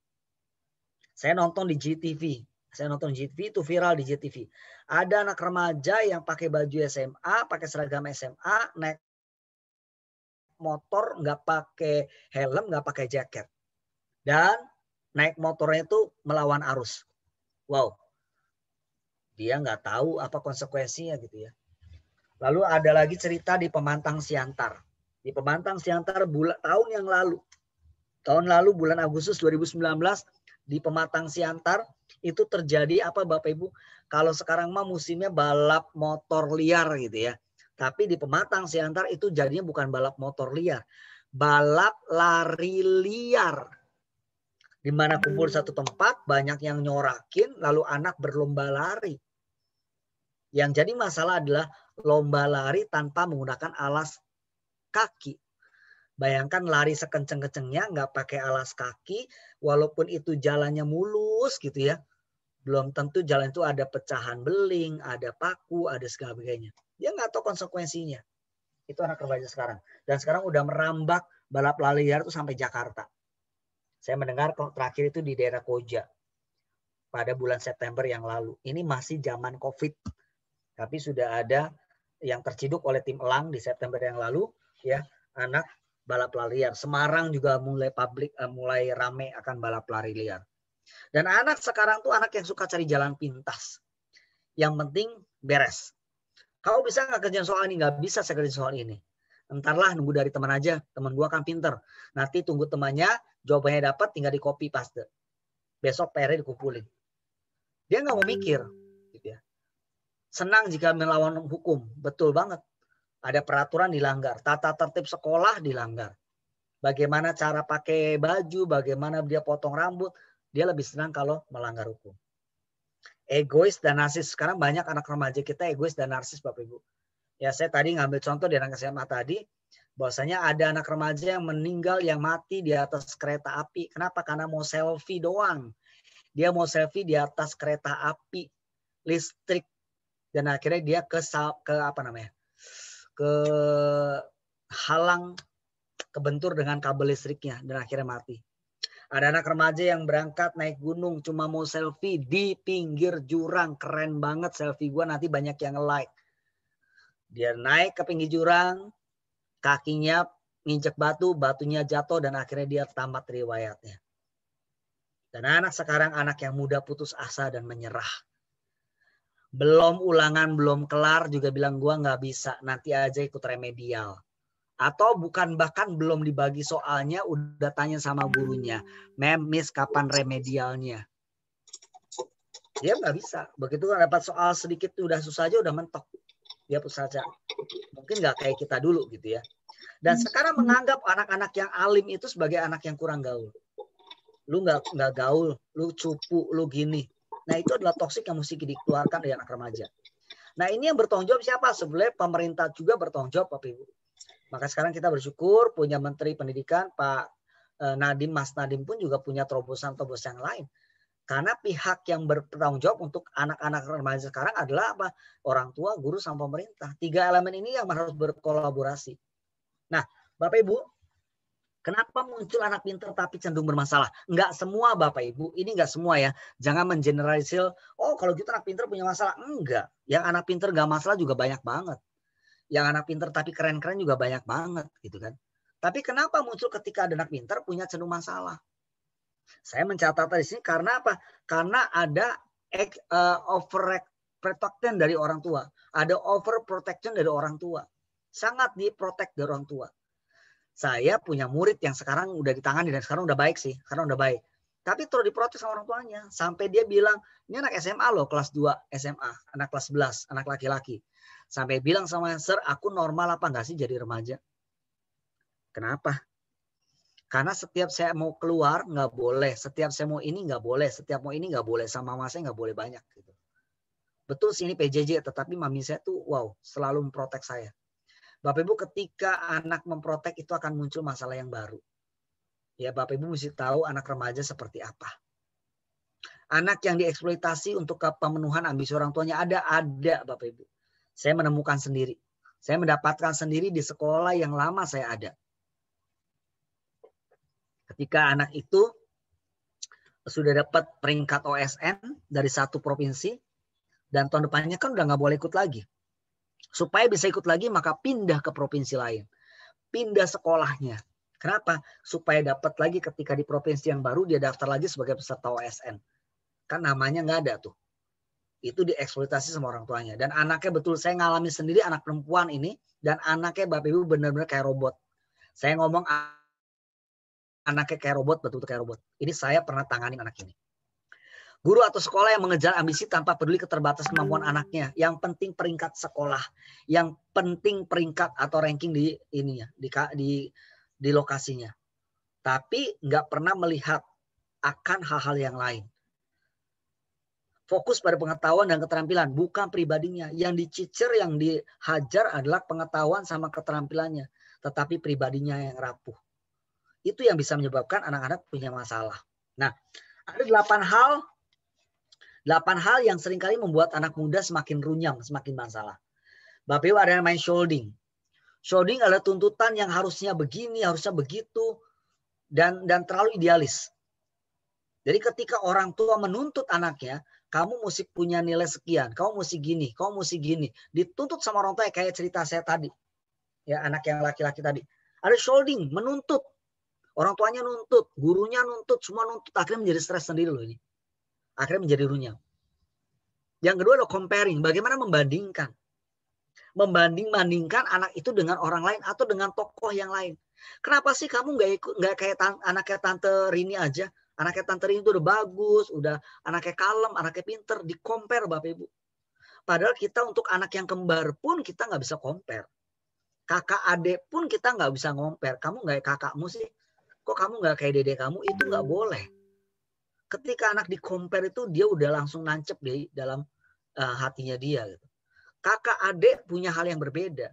Saya nonton di GTV. Itu viral di GTV. Ada anak remaja yang pakai baju SMA, pakai seragam SMA, naik motor, nggak pakai helm, nggak pakai jaket. Dan naik motornya itu melawan arus. Wow. Dia nggak tahu apa konsekuensinya gitu ya. Lalu ada lagi cerita di Pemantang Siantar. Di Pemantang Siantar tahun yang lalu. Tahun lalu bulan Agustus 2019 di Pematang Siantar itu terjadi apa Bapak Ibu? Kalau sekarang mah musimnya balap motor liar gitu ya. Tapi di Pematang Siantar itu jadinya bukan balap motor liar. Balap lari liar. Di mana kumpul satu tempat, banyak yang nyorakin, lalu anak berlomba lari. Yang jadi masalah adalah lomba lari tanpa menggunakan alas kaki. Bayangkan lari sekenceng-kencengnya nggak pakai alas kaki, walaupun itu jalannya mulus gitu ya. Belum tentu jalan itu ada pecahan beling, ada paku, ada segala macamnya. Dia nggak tahu konsekuensinya. Itu anak remaja sekarang. Dan sekarang udah merambak balap lari liar itu sampai Jakarta. Saya mendengar terakhir itu di daerah Koja pada bulan September yang lalu. Ini masih zaman COVID. Tapi sudah ada yang terciduk oleh tim Elang di September yang lalu. Ya, anak balap lari liar. Semarang juga mulai rame akan balap lari liar. Dan anak sekarang tuh anak yang suka cari jalan pintas. Yang penting beres. Kau bisa nggak kerjain soal ini? Nggak bisa saya kerjain soal ini. Entarlah nunggu dari teman aja. Teman gua kan pinter. Nanti tunggu temannya, jawabannya dapat, tinggal di copy paste. Besok PR-nya dikumpulin. Dia nggak mau mikir. Gitu ya. Senang jika melawan hukum. Betul banget. Ada peraturan dilanggar. Tata tertib sekolah dilanggar. Bagaimana cara pakai baju, bagaimana dia potong rambut. Dia lebih senang kalau melanggar hukum. Egois dan narsis. Sekarang banyak anak remaja kita egois dan narsis, Bapak Ibu. Ya, saya tadi ngambil contoh di anak SMA tadi. Bahwasanya ada anak remaja yang meninggal, yang mati di atas kereta api. Kenapa? Karena mau selfie doang. Dia mau selfie di atas kereta api listrik. Dan akhirnya dia ke halang, kebentur dengan kabel listriknya. Dan akhirnya mati. Ada anak remaja yang berangkat naik gunung cuma mau selfie di pinggir jurang. Keren banget selfie gue, nanti banyak yang like. Dia naik ke pinggir jurang, kakinya nginjek batu, batunya jatuh dan akhirnya dia tamat riwayatnya. Dan anak sekarang anak yang muda putus asa dan menyerah. Belum ulangan, belum kelar juga bilang gue nggak bisa, nanti aja ikut remedial. Atau bahkan belum dibagi soalnya udah tanya sama gurunya, Miss kapan remedialnya? Dia nggak bisa. Begitu dapat soal sedikit udah susah aja udah mentok. Dia putus asa. Mungkin nggak kayak kita dulu gitu ya. Dan sekarang menganggap anak-anak yang alim itu sebagai anak yang kurang gaul. Lu nggak gaul, lu cupu, lu gini. Nah itu adalah toksik yang mesti dikeluarkan dari anak remaja. Nah ini yang bertanggung jawab siapa? Sebenarnya pemerintah juga bertanggung jawab, Bapak Ibu. Maka sekarang kita bersyukur punya Menteri Pendidikan Pak Nadiem, Mas Nadiem pun juga punya terobosan-terobosan yang lain. Karena pihak yang bertanggung jawab untuk anak-anak remaja sekarang adalah apa? Orang tua, guru, sama pemerintah. 3 elemen ini yang harus berkolaborasi. Nah, Bapak Ibu, kenapa muncul anak pintar tapi cenderung bermasalah? Enggak semua, Bapak Ibu. Ini enggak semua ya. Jangan mengeneralisir, oh kalau gitu anak pintar punya masalah. Enggak. Yang anak pintar enggak masalah juga banyak banget. Yang anak pintar tapi keren-keren juga banyak banget gitu kan. Tapi kenapa muncul ketika ada anak pintar punya cenderung masalah? Saya mencatat di sini karena apa? Karena ada overprotection dari orang tua. Ada overprotection dari orang tua. Sangat diprotek dari orang tua. Saya punya murid yang sekarang udah ditangani dan sekarang udah baik sih. Sekarang udah baik. Tapi terus diprotes sama orang tuanya. Sampai dia bilang, ini anak SMA loh, kelas 2 SMA. Anak kelas 11, anak laki-laki. Sampai bilang sama Sir, aku normal apa enggak sih jadi remaja? Kenapa? Karena setiap saya mau keluar nggak boleh, setiap saya mau ini nggak boleh, setiap mau ini nggak boleh, sama mama saya nggak boleh banyak. Gitu. Betul sih ini PJJ, tetapi mami saya tuh wow selalu memprotek saya. Bapak Ibu ketika anak memprotek itu akan muncul masalah yang baru. Ya Bapak Ibu mesti tahu anak remaja seperti apa. Anak yang dieksploitasi untuk pemenuhan ambisi orang tuanya ada Bapak Ibu. Saya menemukan sendiri. Saya mendapatkan sendiri di sekolah yang lama saya ada. Ketika anak itu sudah dapat peringkat OSN dari satu provinsi, dan tahun depannya kan udah nggak boleh ikut lagi. Supaya bisa ikut lagi, maka pindah ke provinsi lain. Pindah sekolahnya. Kenapa? Supaya dapat lagi ketika di provinsi yang baru, dia daftar lagi sebagai peserta OSN. Kan namanya nggak ada tuh. Itu dieksploitasi sama orang tuanya. Dan anaknya betul, saya ngalami sendiri anak perempuan ini, dan anaknya Bapak Ibu benar-benar kayak robot. Saya ngomong anaknya kayak robot, betul-betul kayak robot. Ini saya pernah tangani anak ini. Guru atau sekolah yang mengejar ambisi tanpa peduli keterbatasan kemampuan anaknya. Yang penting peringkat sekolah. Yang penting peringkat atau ranking di ininya, di lokasinya. Tapi nggak pernah melihat akan hal-hal yang lain. Fokus pada pengetahuan dan keterampilan, bukan pribadinya. Yang dicicer, yang dihajar adalah pengetahuan sama keterampilannya. Tetapi pribadinya yang rapuh. Itu yang bisa menyebabkan anak-anak punya masalah. Nah, ada 8 hal yang seringkali membuat anak muda semakin runyam, semakin masalah. Bapak Ibu ada yang main shoulding. Shoulding adalah tuntutan yang harusnya begini, harusnya begitu, dan terlalu idealis. Jadi ketika orang tua menuntut anaknya, kamu mesti punya nilai sekian, kamu mesti gini, kamu mesti gini. Dituntut sama orang tua kayak cerita saya tadi. Ya, anak yang laki-laki tadi. Ada shoulding, menuntut. Orang tuanya nuntut, gurunya nuntut, semua nuntut. Akhirnya menjadi stres sendiri loh ini. Akhirnya menjadi runyam. Yang kedua adalah comparing. Bagaimana membandingkan. membanding-bandingkan anak itu dengan orang lain atau dengan tokoh yang lain. Kenapa sih kamu nggak kayak anaknya Tante Rini aja? Anaknya Tante Rini itu udah bagus, udah anaknya kalem, anaknya pinter, di-compare Bapak Ibu. Padahal kita untuk anak yang kembar pun kita nggak bisa compare. Kakak adik pun kita nggak bisa compare. Kamu nggak kayak kakakmu sih? Kok kamu nggak kayak dede kamu? Itu nggak boleh. Ketika anak di-compare itu dia udah langsung nancep di dalam hatinya dia. Gitu. Kakak adik punya hal yang berbeda.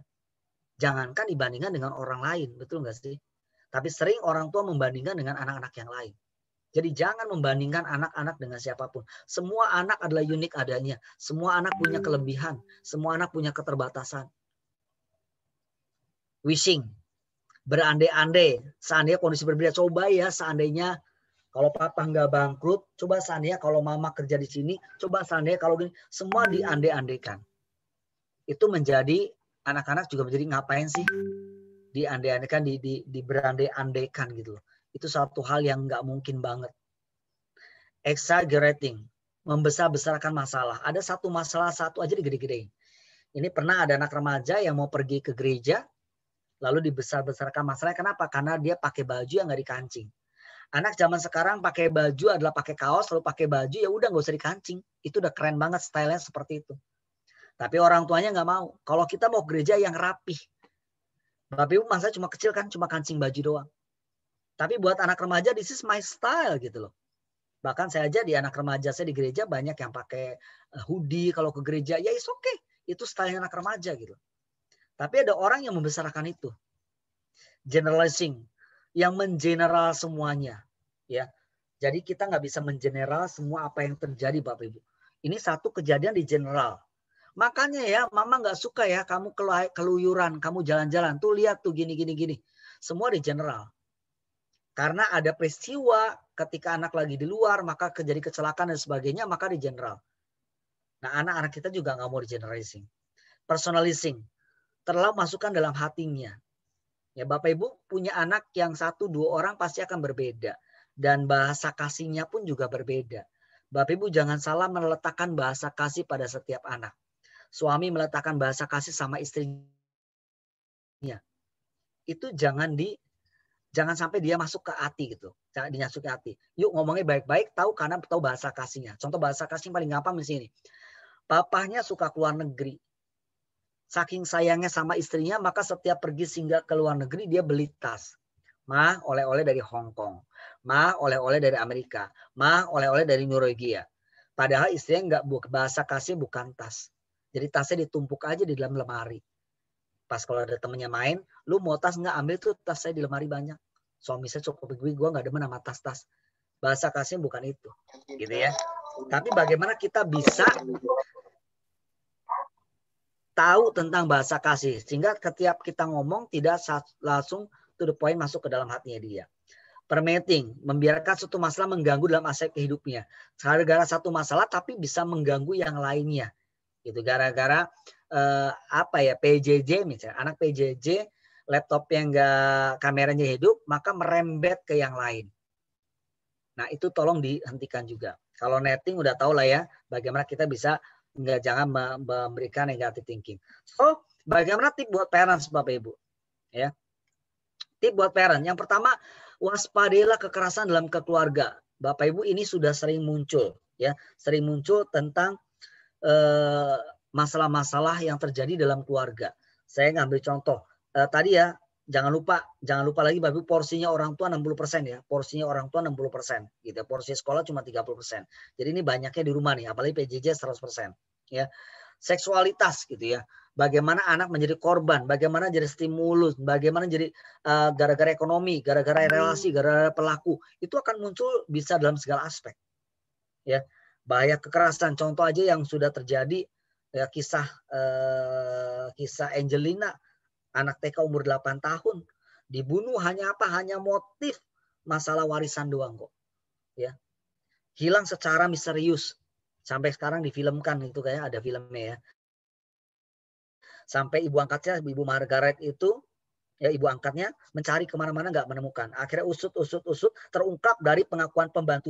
Jangankan dibandingkan dengan orang lain. Betul nggak sih? Tapi sering orang tua membandingkan dengan anak-anak yang lain. Jadi jangan membandingkan anak-anak dengan siapapun. Semua anak adalah unik adanya. Semua anak punya kelebihan. Semua anak punya keterbatasan. Wishing. Berandai-andai. Seandainya kondisi berbeda. Coba ya seandainya kalau papa nggak bangkrut. Coba seandainya kalau mama kerja di sini. Coba seandainya kalau gini. Semua diandai-andaikan. Itu menjadi anak-anak juga menjadi ngapain sih? Diandai-andaikan, di berandai-andaikan gitu loh. Itu satu hal yang nggak mungkin banget. Exaggerating. Membesar-besarkan masalah. Ada satu masalah, satu aja digede-gedein. Ini pernah ada anak remaja yang mau pergi ke gereja. Lalu dibesar-besarkan masalahnya. Kenapa? Karena dia pakai baju yang nggak dikancing. Anak zaman sekarang pakai baju adalah pakai kaos, lalu pakai baju, ya udah nggak usah dikancing. Itu udah keren banget stylenya seperti itu. Tapi orang tuanya nggak mau. Kalau kita mau gereja yang rapih. Bapak Ibu masa cuma kecil kan, cuma kancing baju doang. Tapi buat anak remaja, this is my style gitu loh. Bahkan saya aja di anak remaja saya di gereja banyak yang pakai hoodie kalau ke gereja. Ya is okay. Itu style anak remaja gitu. Tapi ada orang yang membesarkan itu. Generalizing. Yang mengeneral semuanya. Ya. Jadi kita nggak bisa mengeneral semua apa yang terjadi Bapak Ibu. Ini satu kejadian di general. Makanya ya mama nggak suka ya kamu keluyuran. Kamu jalan-jalan. Tuh lihat tuh gini. Semua di general. Karena ada peristiwa ketika anak lagi di luar, maka terjadi kecelakaan dan sebagainya, maka di general. Nah anak-anak kita juga nggak mau di generalizing. Personalizing. Terlalu masukkan dalam hatinya. Ya Bapak Ibu punya anak yang 1-2 orang pasti akan berbeda. Dan bahasa kasihnya pun juga berbeda. Bapak Ibu jangan salah meletakkan bahasa kasih pada setiap anak. Suami meletakkan bahasa kasih sama istrinya. Itu jangan sampai dia masuk ke hati gitu. Jangan dimasuki ke hati. Yuk ngomongnya baik-baik, tahu karena tahu bahasa kasihnya. Contoh bahasa kasih yang paling gampang di sini. Papahnya suka keluar negeri. Saking sayangnya sama istrinya, maka setiap pergi singgah ke luar negeri dia beli tas. Ma, oleh-oleh dari Hong Kong. Ma, oleh-oleh dari Amerika. Ma, oleh-oleh dari Norwegia. Padahal istrinya nggak bahasa kasih bukan tas. Jadi tasnya ditumpuk aja di dalam lemari. Pas kalau ada temennya main, lu mau tas nggak, ambil tuh tas saya di lemari banyak. Suami saya cukup gue nggak demen sama tas-tas. Bahasa kasih bukan itu, gitu ya. Tapi bagaimana kita bisa tahu tentang bahasa kasih sehingga setiap kita ngomong tidak langsung to the point masuk ke dalam hatinya dia. Permitting, membiarkan suatu masalah mengganggu dalam aspek hidupnya. Gara-gara satu masalah tapi bisa mengganggu yang lainnya. Gitu gara-gara PJJ misalnya, anak PJJ laptop yang enggak kameranya hidup, maka merembet ke yang lain. Nah, itu tolong dihentikan juga. Kalau netting udah tahu lah ya, bagaimana kita bisa jangan memberikan negative thinking. So, bagaimana tip buat parents Bapak Ibu? Ya. Tip buat parent. Yang pertama, waspadailah kekerasan dalam keluarga. Bapak Ibu ini sudah sering muncul ya, sering muncul tentang masalah-masalah yang terjadi dalam keluarga. Saya ngambil contoh. Tadi ya, jangan lupa lagi Bapak Ibu, porsinya orang tua 60% ya. Porsinya orang tua 60%. Gitu. Porsi sekolah cuma 30%. Jadi ini banyaknya di rumah nih, apalagi PJJ 100%. Ya. Seksualitas gitu ya. Bagaimana anak menjadi korban, bagaimana jadi stimulus, bagaimana jadi gara-gara ekonomi, gara-gara relasi, gara-gara pelaku. Itu akan muncul bisa dalam segala aspek. Ya. Bahaya kekerasan, contoh aja yang sudah terjadi ya, kisah Angelina, anak TK umur 8 tahun dibunuh hanya apa? Hanya motif masalah warisan doang kok. Ya. Hilang secara misterius. Sampai sekarang difilmkan itu kayak ada filmnya ya. Sampai ibu angkatnya, Ibu Margaret itu ya ibu angkatnya mencari kemana-mana nggak menemukan. Akhirnya usut terungkap dari pengakuan pembantu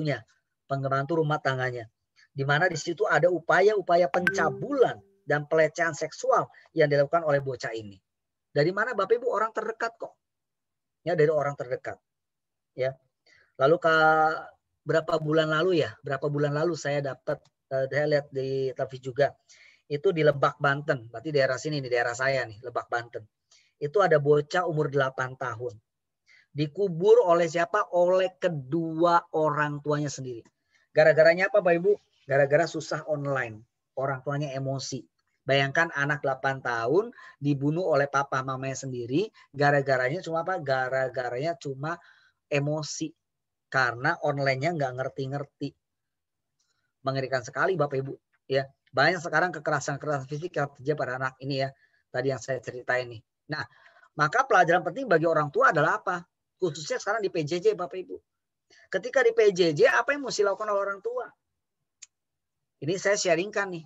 rumah tangganya. Di mana di situ ada upaya pencabulan dan pelecehan seksual yang dilakukan oleh bocah ini. Dari mana Bapak Ibu? Orang terdekat kok. Ya, dari orang terdekat. Ya. Lalu berapa bulan lalu saya dapat, saya lihat di televisi juga, itu di Lebak Banten, berarti daerah sini nih, daerah saya nih, Lebak Banten. Itu ada bocah umur 8 tahun. Dikubur oleh siapa? Oleh kedua orang tuanya sendiri. Gara-garanya apa Bapak Ibu? Gara-gara susah online. Orang tuanya emosi. Bayangkan anak 8 tahun dibunuh oleh papa mamanya sendiri. Gara-garanya cuma apa? Gara-garanya cuma emosi. Karena online-nya nggak ngerti-ngerti. Mengerikan sekali Bapak Ibu. Ya, banyak sekarang kekerasan fisik yang terjadi pada anak ini ya. Tadi yang saya ceritain nih. Nah, maka pelajaran penting bagi orang tua adalah apa? Khususnya sekarang di PJJ Bapak Ibu. Ketika di PJJ, apa yang mesti dilakukan oleh orang tua? Ini saya sharingkan nih.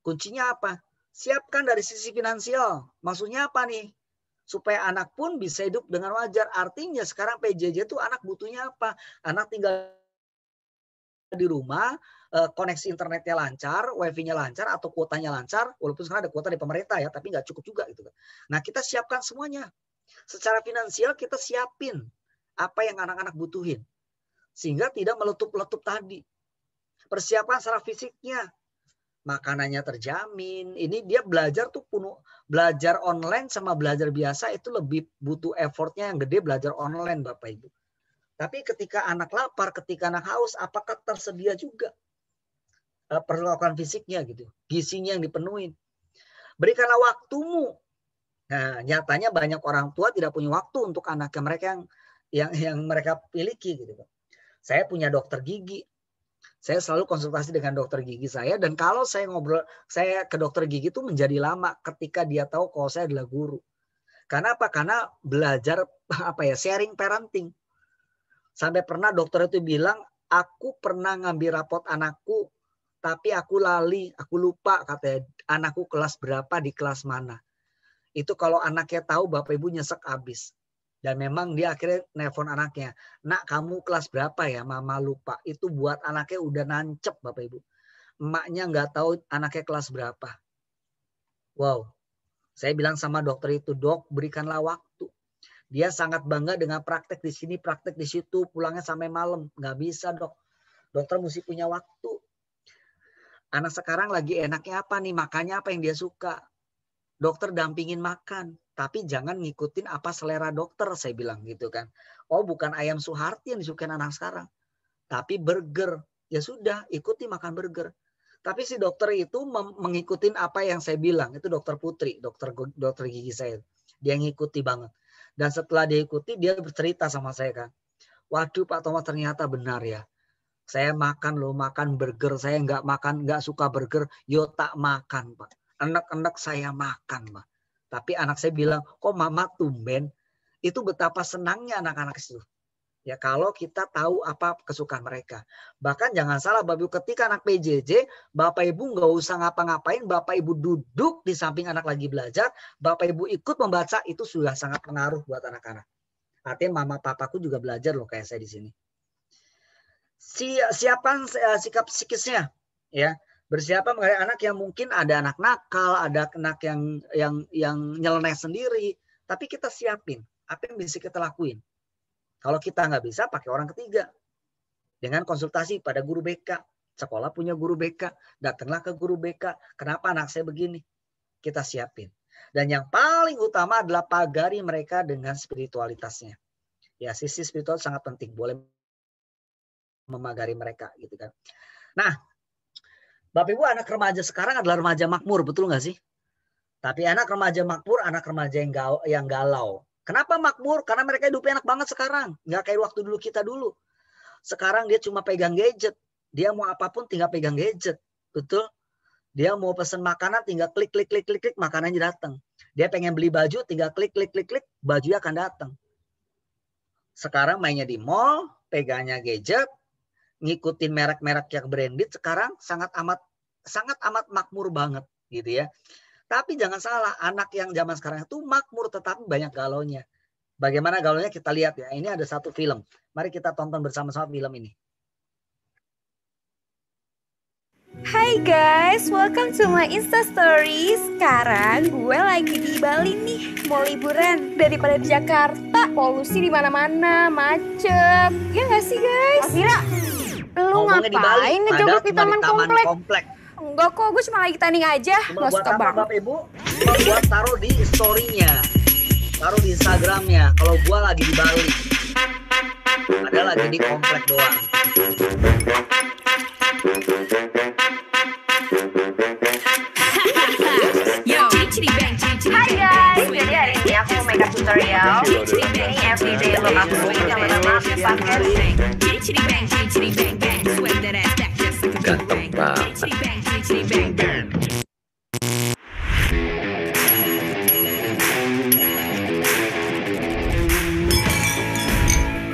Kuncinya apa? Siapkan dari sisi finansial. Maksudnya apa nih? Supaya anak pun bisa hidup dengan wajar. Artinya sekarang PJJ itu anak butuhnya apa? Anak tinggal di rumah, koneksi internetnya lancar, wifi-nya lancar, atau kuotanya lancar. Walaupun sekarang ada kuota di pemerintah ya, tapi nggak cukup juga gitu. Nah, kita siapkan semuanya. Secara finansial kita siapin apa yang anak-anak butuhin. Sehingga tidak meletup-letup tadi. Persiapan secara fisiknya. Makanannya terjamin. Ini dia belajar tuh belajar online sama belajar biasa itu lebih butuh effortnya yang gede belajar online Bapak Ibu. Tapi ketika anak lapar, ketika anak haus, apakah tersedia juga perlakuan fisiknya gitu, gizinya yang dipenuhin. Berikanlah waktumu. Nah, nyatanya banyak orang tua tidak punya waktu untuk anaknya mereka yang mereka miliki gitu. Saya punya dokter gigi. Saya selalu konsultasi dengan dokter gigi saya, dan kalau saya saya ke dokter gigi itu menjadi lama ketika dia tahu kalau saya adalah guru. Karena apa? Karena belajar sharing parenting. Sampai pernah dokter itu bilang, aku pernah ngambil rapot anakku, tapi aku lali, aku lupa katanya anakku kelas berapa di kelas mana. Itu kalau anaknya tahu Bapak Ibu nyesek abis. Dan memang dia akhirnya nelpon anaknya. Nak, kamu kelas berapa ya? Mama lupa. Itu buat anaknya udah nancep Bapak Ibu. Emaknya nggak tahu anaknya kelas berapa. Wow. Saya bilang sama dokter itu, dok, berikanlah waktu. Dia sangat bangga dengan praktek di sini, praktek di situ, pulangnya sampai malam. Nggak bisa dok. Dokter mesti punya waktu. Anak sekarang lagi enaknya apa nih? Makannya apa yang dia suka? Dokter dampingin makan. Tapi jangan ngikutin apa selera dokter, saya bilang gitu kan. Oh, bukan ayam Suharti yang disukain anak sekarang. Tapi burger. Ya sudah, ikuti makan burger. Tapi si dokter itu mengikuti apa yang saya bilang. Itu dokter Putri, dokter gigi saya. Dia ngikuti banget. Dan setelah dia ikuti, dia bercerita sama saya kan. Waduh Pak Thomas, ternyata benar ya. Saya makan burger. Saya nggak suka burger. Yo tak makan Pak. Enak-enak saya makan Pak. Tapi anak saya bilang, kok mama tumben? Itu betapa senangnya anak-anak itu. Ya kalau kita tahu apa kesukaan mereka. Bahkan jangan salah Bapak Ibu, ketika anak PJJ, Bapak Ibu nggak usah ngapa-ngapain, Bapak Ibu duduk di samping anak lagi belajar, Bapak Ibu ikut membaca, itu sudah sangat pengaruh buat anak-anak. Artinya mama papaku juga belajar loh kayak saya di sini. Siapan sikap psikisnya, ya. Bersiapan mengenai anak yang mungkin ada anak nakal, ada anak yang nyeleneh sendiri. Tapi kita siapin apa yang bisa kita lakuin. Kalau kita nggak bisa, pakai orang ketiga. Dengan konsultasi pada guru BK. Sekolah punya guru BK. Datanglah ke guru BK. Kenapa anak saya begini? Kita siapin. Dan yang paling utama adalah pagari mereka dengan spiritualitasnya. Ya, sisi spiritual sangat penting. Boleh memagari mereka gitu kan. Nah, Bapak Ibu, anak remaja sekarang adalah remaja makmur, betul nggak sih? Tapi anak remaja makmur, anak remaja yang galau. Kenapa makmur? Karena mereka hidupnya enak banget sekarang. Nggak kayak waktu dulu kita dulu. Sekarang dia cuma pegang gadget. Dia mau apapun tinggal pegang gadget. Betul? Dia mau pesan makanan tinggal klik, makanannya datang. Dia pengen beli baju tinggal klik, bajunya akan datang. Sekarang mainnya di mall, pegangnya gadget, ngikutin merek-merek yang branded, sekarang sangat amat makmur banget gitu ya. Tapi jangan salah, anak yang zaman sekarang itu makmur tetapi banyak galaunya. Bagaimana galaunya kita lihat ya. Ini ada satu film. Mari kita tonton bersama-sama film ini. Hai guys, welcome to my Insta Story. Sekarang gue lagi di Bali nih, mau liburan. Daripada di Jakarta, polusi di mana-mana, macet. Ya nggak sih guys? Alvira, lu ngapain ngejogok di taman komplek? Enggak kok, gue cuma lagi tanding aja. Cuma buat apa Bapak Ibu? Cuma buat taruh di story-nya, taruh di Instagramnya. Kalau gue lagi di Bali, ada lagi di komplek doang. Hai guys, jadi hari ini aku mau makeup tutorial. Ini everyday look aku sama-sama aku pakai. Ganteng banget.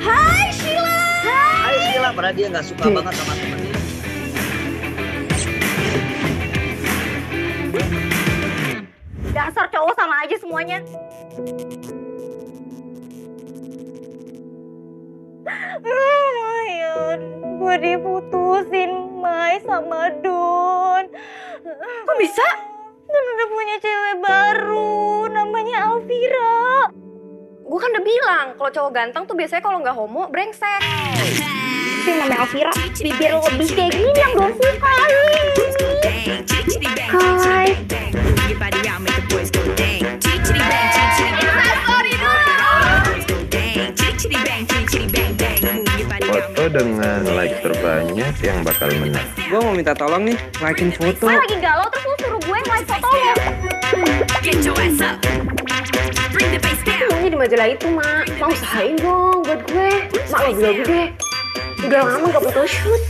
Hai Sheila. Hai Sheila, padahal dia nggak suka banget sama temennya. Dasar cowok sama aja semuanya. Mayan, gue diputusin Mai sama Don. Kok bisa? Don udah punya cewek baru, namanya Alvira. Gue kan udah bilang, kalau cowok ganteng tuh biasanya kalau nggak homo, brengsek. Si namanya Alvira, bibir lebih kayak gini yang gue suka. Hai. Foto dengan like terbanyak yang bakal menang. Gue mau minta tolong nih, like-in foto. Gue lagi galau terus lu suruh gue like foto lo. Maunya di majalah itu, Mak. Mau usahain dong buat gue. Mak lagu-lagu deh. Udah lama gak foto shoot.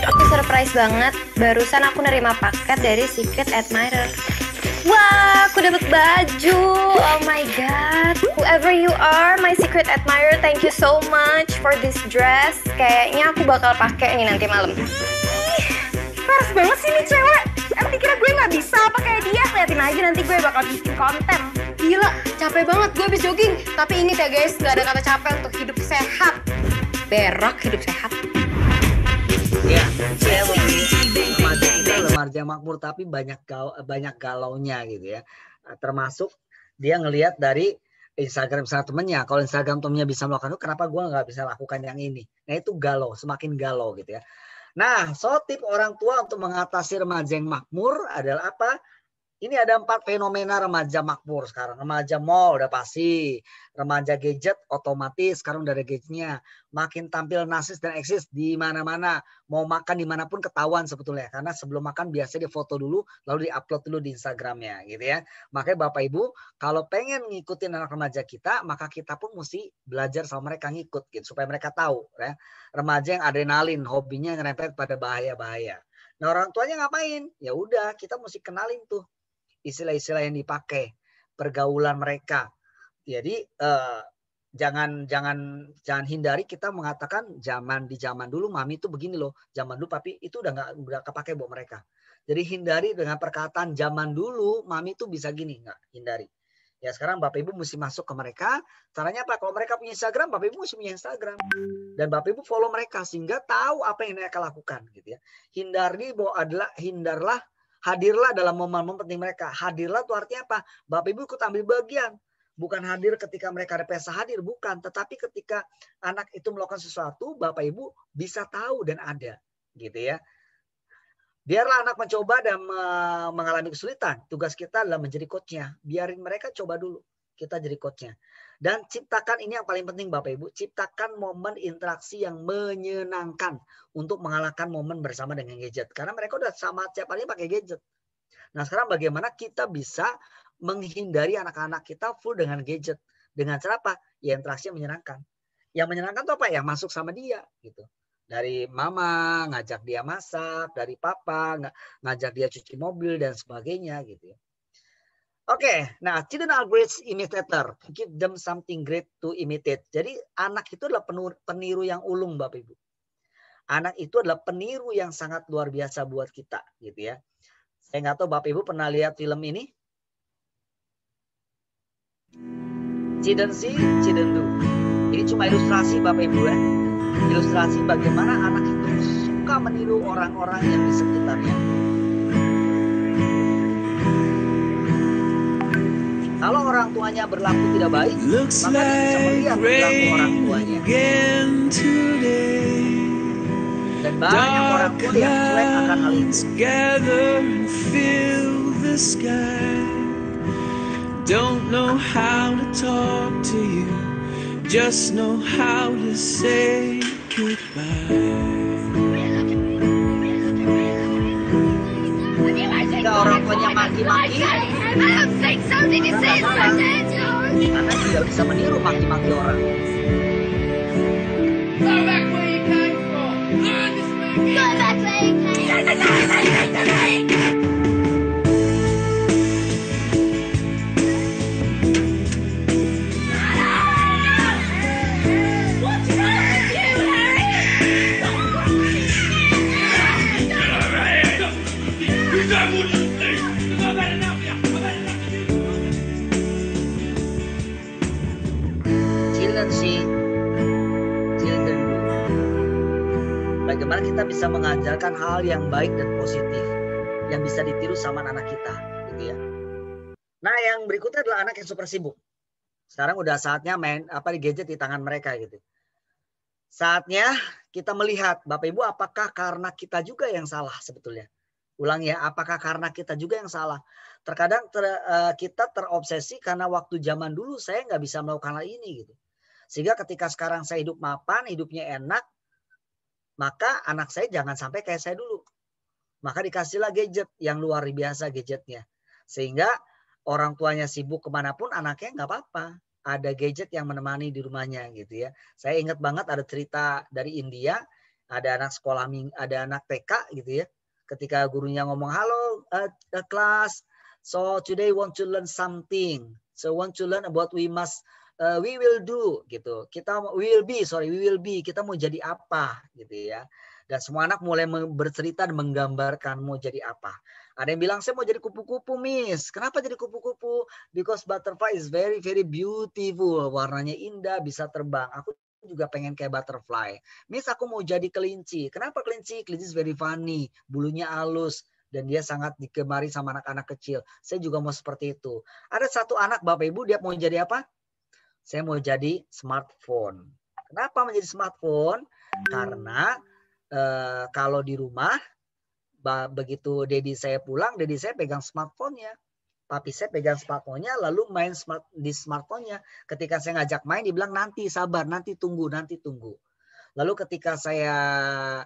Aku surprise banget. Barusan aku nerima paket dari Secret Admirer. Wah, aku dapat baju. Oh my god. Whoever you are, my secret admirer, thank you so much for this dress. Kayaknya aku bakal pakai nih nanti malam. Peres banget sih nih cewek. Emang dikira gue nggak bisa apa kayak dia? Liatin aja nanti gue bakal bikin konten. Gila, capek banget gue habis jogging. Tapi inget ya guys, nggak ada kata capek untuk hidup sehat. Berak hidup sehat. Ya, saya remaja kita remaja makmur tapi banyak galaunya gitu ya. Termasuk dia ngelihat dari Instagram temennya. Kalau Instagram temennya bisa melakukan itu, kenapa gue nggak bisa lakukan yang ini? Nah itu galau, semakin galau gitu ya. Nah, tip orang tua untuk mengatasi remaja yang makmur adalah apa? Ini ada 4 fenomena remaja makmur sekarang. Remaja mall udah pasti. Remaja gadget otomatis sekarang udah ada gadgetnya. Makin tampil narsis dan eksis di mana-mana. Mau makan dimanapun ketahuan sebetulnya. Karena sebelum makan biasanya difoto dulu lalu diupload dulu di Instagramnya gitu ya. Makanya Bapak Ibu kalau pengen ngikutin anak remaja kita maka kita pun mesti belajar sama mereka ngikut gitu. Supaya mereka tahu ya. Remaja yang adrenalin hobinya nyerempet pada bahaya-bahaya. Nah orang tuanya ngapain? Ya udah kita mesti kenalin tuh istilah-istilah yang dipakai, pergaulan mereka. Jadi jangan hindari kita mengatakan di zaman dulu mami itu begini loh, zaman dulu papi itu udah kepake buat mereka. Jadi hindari dengan perkataan zaman dulu mami itu bisa gini, nggak hindari. Ya sekarang Bapak Ibu mesti masuk ke mereka. Caranya apa? Kalau mereka punya Instagram, Bapak Ibu mesti punya Instagram. Dan Bapak Ibu follow mereka sehingga tahu apa yang mereka lakukan gitu ya. Hadirlah dalam momen-momen penting mereka. Hadirlah itu artinya apa? Bapak Ibu ikut ambil bagian. Bukan hadir ketika mereka ada pesta hadir, bukan. Tetapi ketika anak itu melakukan sesuatu, Bapak Ibu bisa tahu dan ada. Gitu ya. Biarlah anak mencoba dan mengalami kesulitan. Tugas kita adalah menjadi coachnya. Biarin mereka coba dulu. Kita jadi coachnya. Dan ciptakan ini yang paling penting Bapak Ibu. Ciptakan momen interaksi yang menyenangkan. Untuk mengalahkan momen bersama dengan gadget. Karena mereka udah sama tiap hari pakai gadget. Nah sekarang bagaimana kita bisa menghindari anak-anak kita full dengan gadget. Dengan cara apa? Ya interaksi yang menyenangkan. Yang menyenangkan itu apa? Yang masuk sama dia. Gitu. Dari mama, ngajak dia masak. Dari papa, ngajak dia cuci mobil dan sebagainya. Gitu ya. Oke, nah children are great imitator. Give them something great to imitate. Jadi anak itu adalah peniru yang ulung Bapak Ibu. Anak itu adalah peniru yang sangat luar biasa buat kita, gitu ya. Saya nggak tahu Bapak Ibu pernah lihat film ini? Children see, children do. Ini cuma ilustrasi Bapak Ibu ya. Ilustrasi bagaimana anak itu suka meniru orang-orang yang di sekitarnya. Kalau orang tuanya berlaku tidak baik, maka dia bisa melihat berlaku orang tuanya. Dan banyak orang tua yang cuek akan hal itu. Don't know how to talk to you, just know how to say goodbye. Jika orang tuanya maki-maki, karena tidak bisa meniru maki-maki orang. Go back where you came from. Learn to speak English. Go back where you came from. Bagaimana kita bisa mengajarkan hal yang baik dan positif yang bisa ditiru sama anak kita, gitu ya. Nah, yang berikutnya adalah anak yang super sibuk. Sekarang udah saatnya main di gadget di tangan mereka gitu. Saatnya kita melihat Bapak Ibu apakah karena kita juga yang salah sebetulnya. Ulang ya, apakah karena kita juga yang salah? Terkadang kita terobsesi karena waktu zaman dulu saya nggak bisa melakukan hal ini gitu. Sehingga ketika sekarang saya hidup mapan, hidupnya enak, maka anak saya jangan sampai kayak saya dulu. Maka dikasihlah gadget yang luar biasa gadgetnya. Sehingga orang tuanya sibuk kemanapun anaknya nggak apa-apa. Ada gadget yang menemani di rumahnya gitu ya. Saya ingat banget ada cerita dari India. Ada anak sekolah, ada anak TK gitu ya. Ketika gurunya ngomong, halo kelas. So today want to learn something. So want to learn about we will do gitu. We will be. Kita mau jadi apa gitu ya. Dan semua anak mulai bercerita dan menggambarkan mau jadi apa. Ada yang bilang saya mau jadi kupu-kupu, Miss. Kenapa jadi kupu-kupu? Because butterfly is very very beautiful. Warnanya indah, bisa terbang. Aku juga pengen kayak butterfly. Miss, aku mau jadi kelinci. Kenapa kelinci? Kelinci is very funny. Bulunya halus. Dan dia sangat digemari sama anak-anak kecil. Saya juga mau seperti itu. Ada satu anak Bapak Ibu, dia mau jadi apa? Saya mau jadi smartphone. Kenapa menjadi smartphone? Karena kalau di rumah, begitu dedi saya pulang, dedi saya pegang smartphone-nya. Papi saya pegang smartphone-nya, lalu main di smartphone-nya. Ketika saya ngajak main, dibilang nanti sabar, nanti tunggu. Lalu ketika saya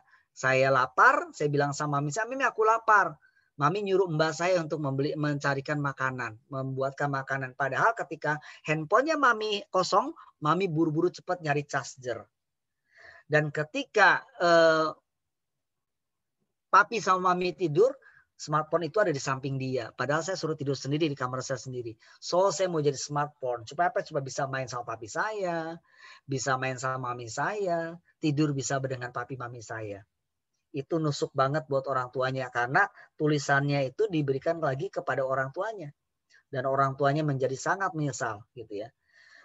lapar, saya bilang sama Mami, Mami aku lapar. Mami nyuruh mbak saya untuk mencarikan makanan, membuatkan makanan. Padahal ketika handphonenya Mami kosong, Mami buru-buru cepat nyari charger. Dan ketika Papi sama Mami tidur, smartphone itu ada di samping dia. Padahal saya suruh tidur sendiri di kamar saya sendiri. So saya mau jadi smartphone. Supaya apa? Supaya bisa main sama papi saya, bisa main sama mami saya, tidur bisa dengan papi mami saya. Itu nusuk banget buat orang tuanya karena tulisannya itu diberikan lagi kepada orang tuanya dan orang tuanya menjadi sangat menyesal gitu ya.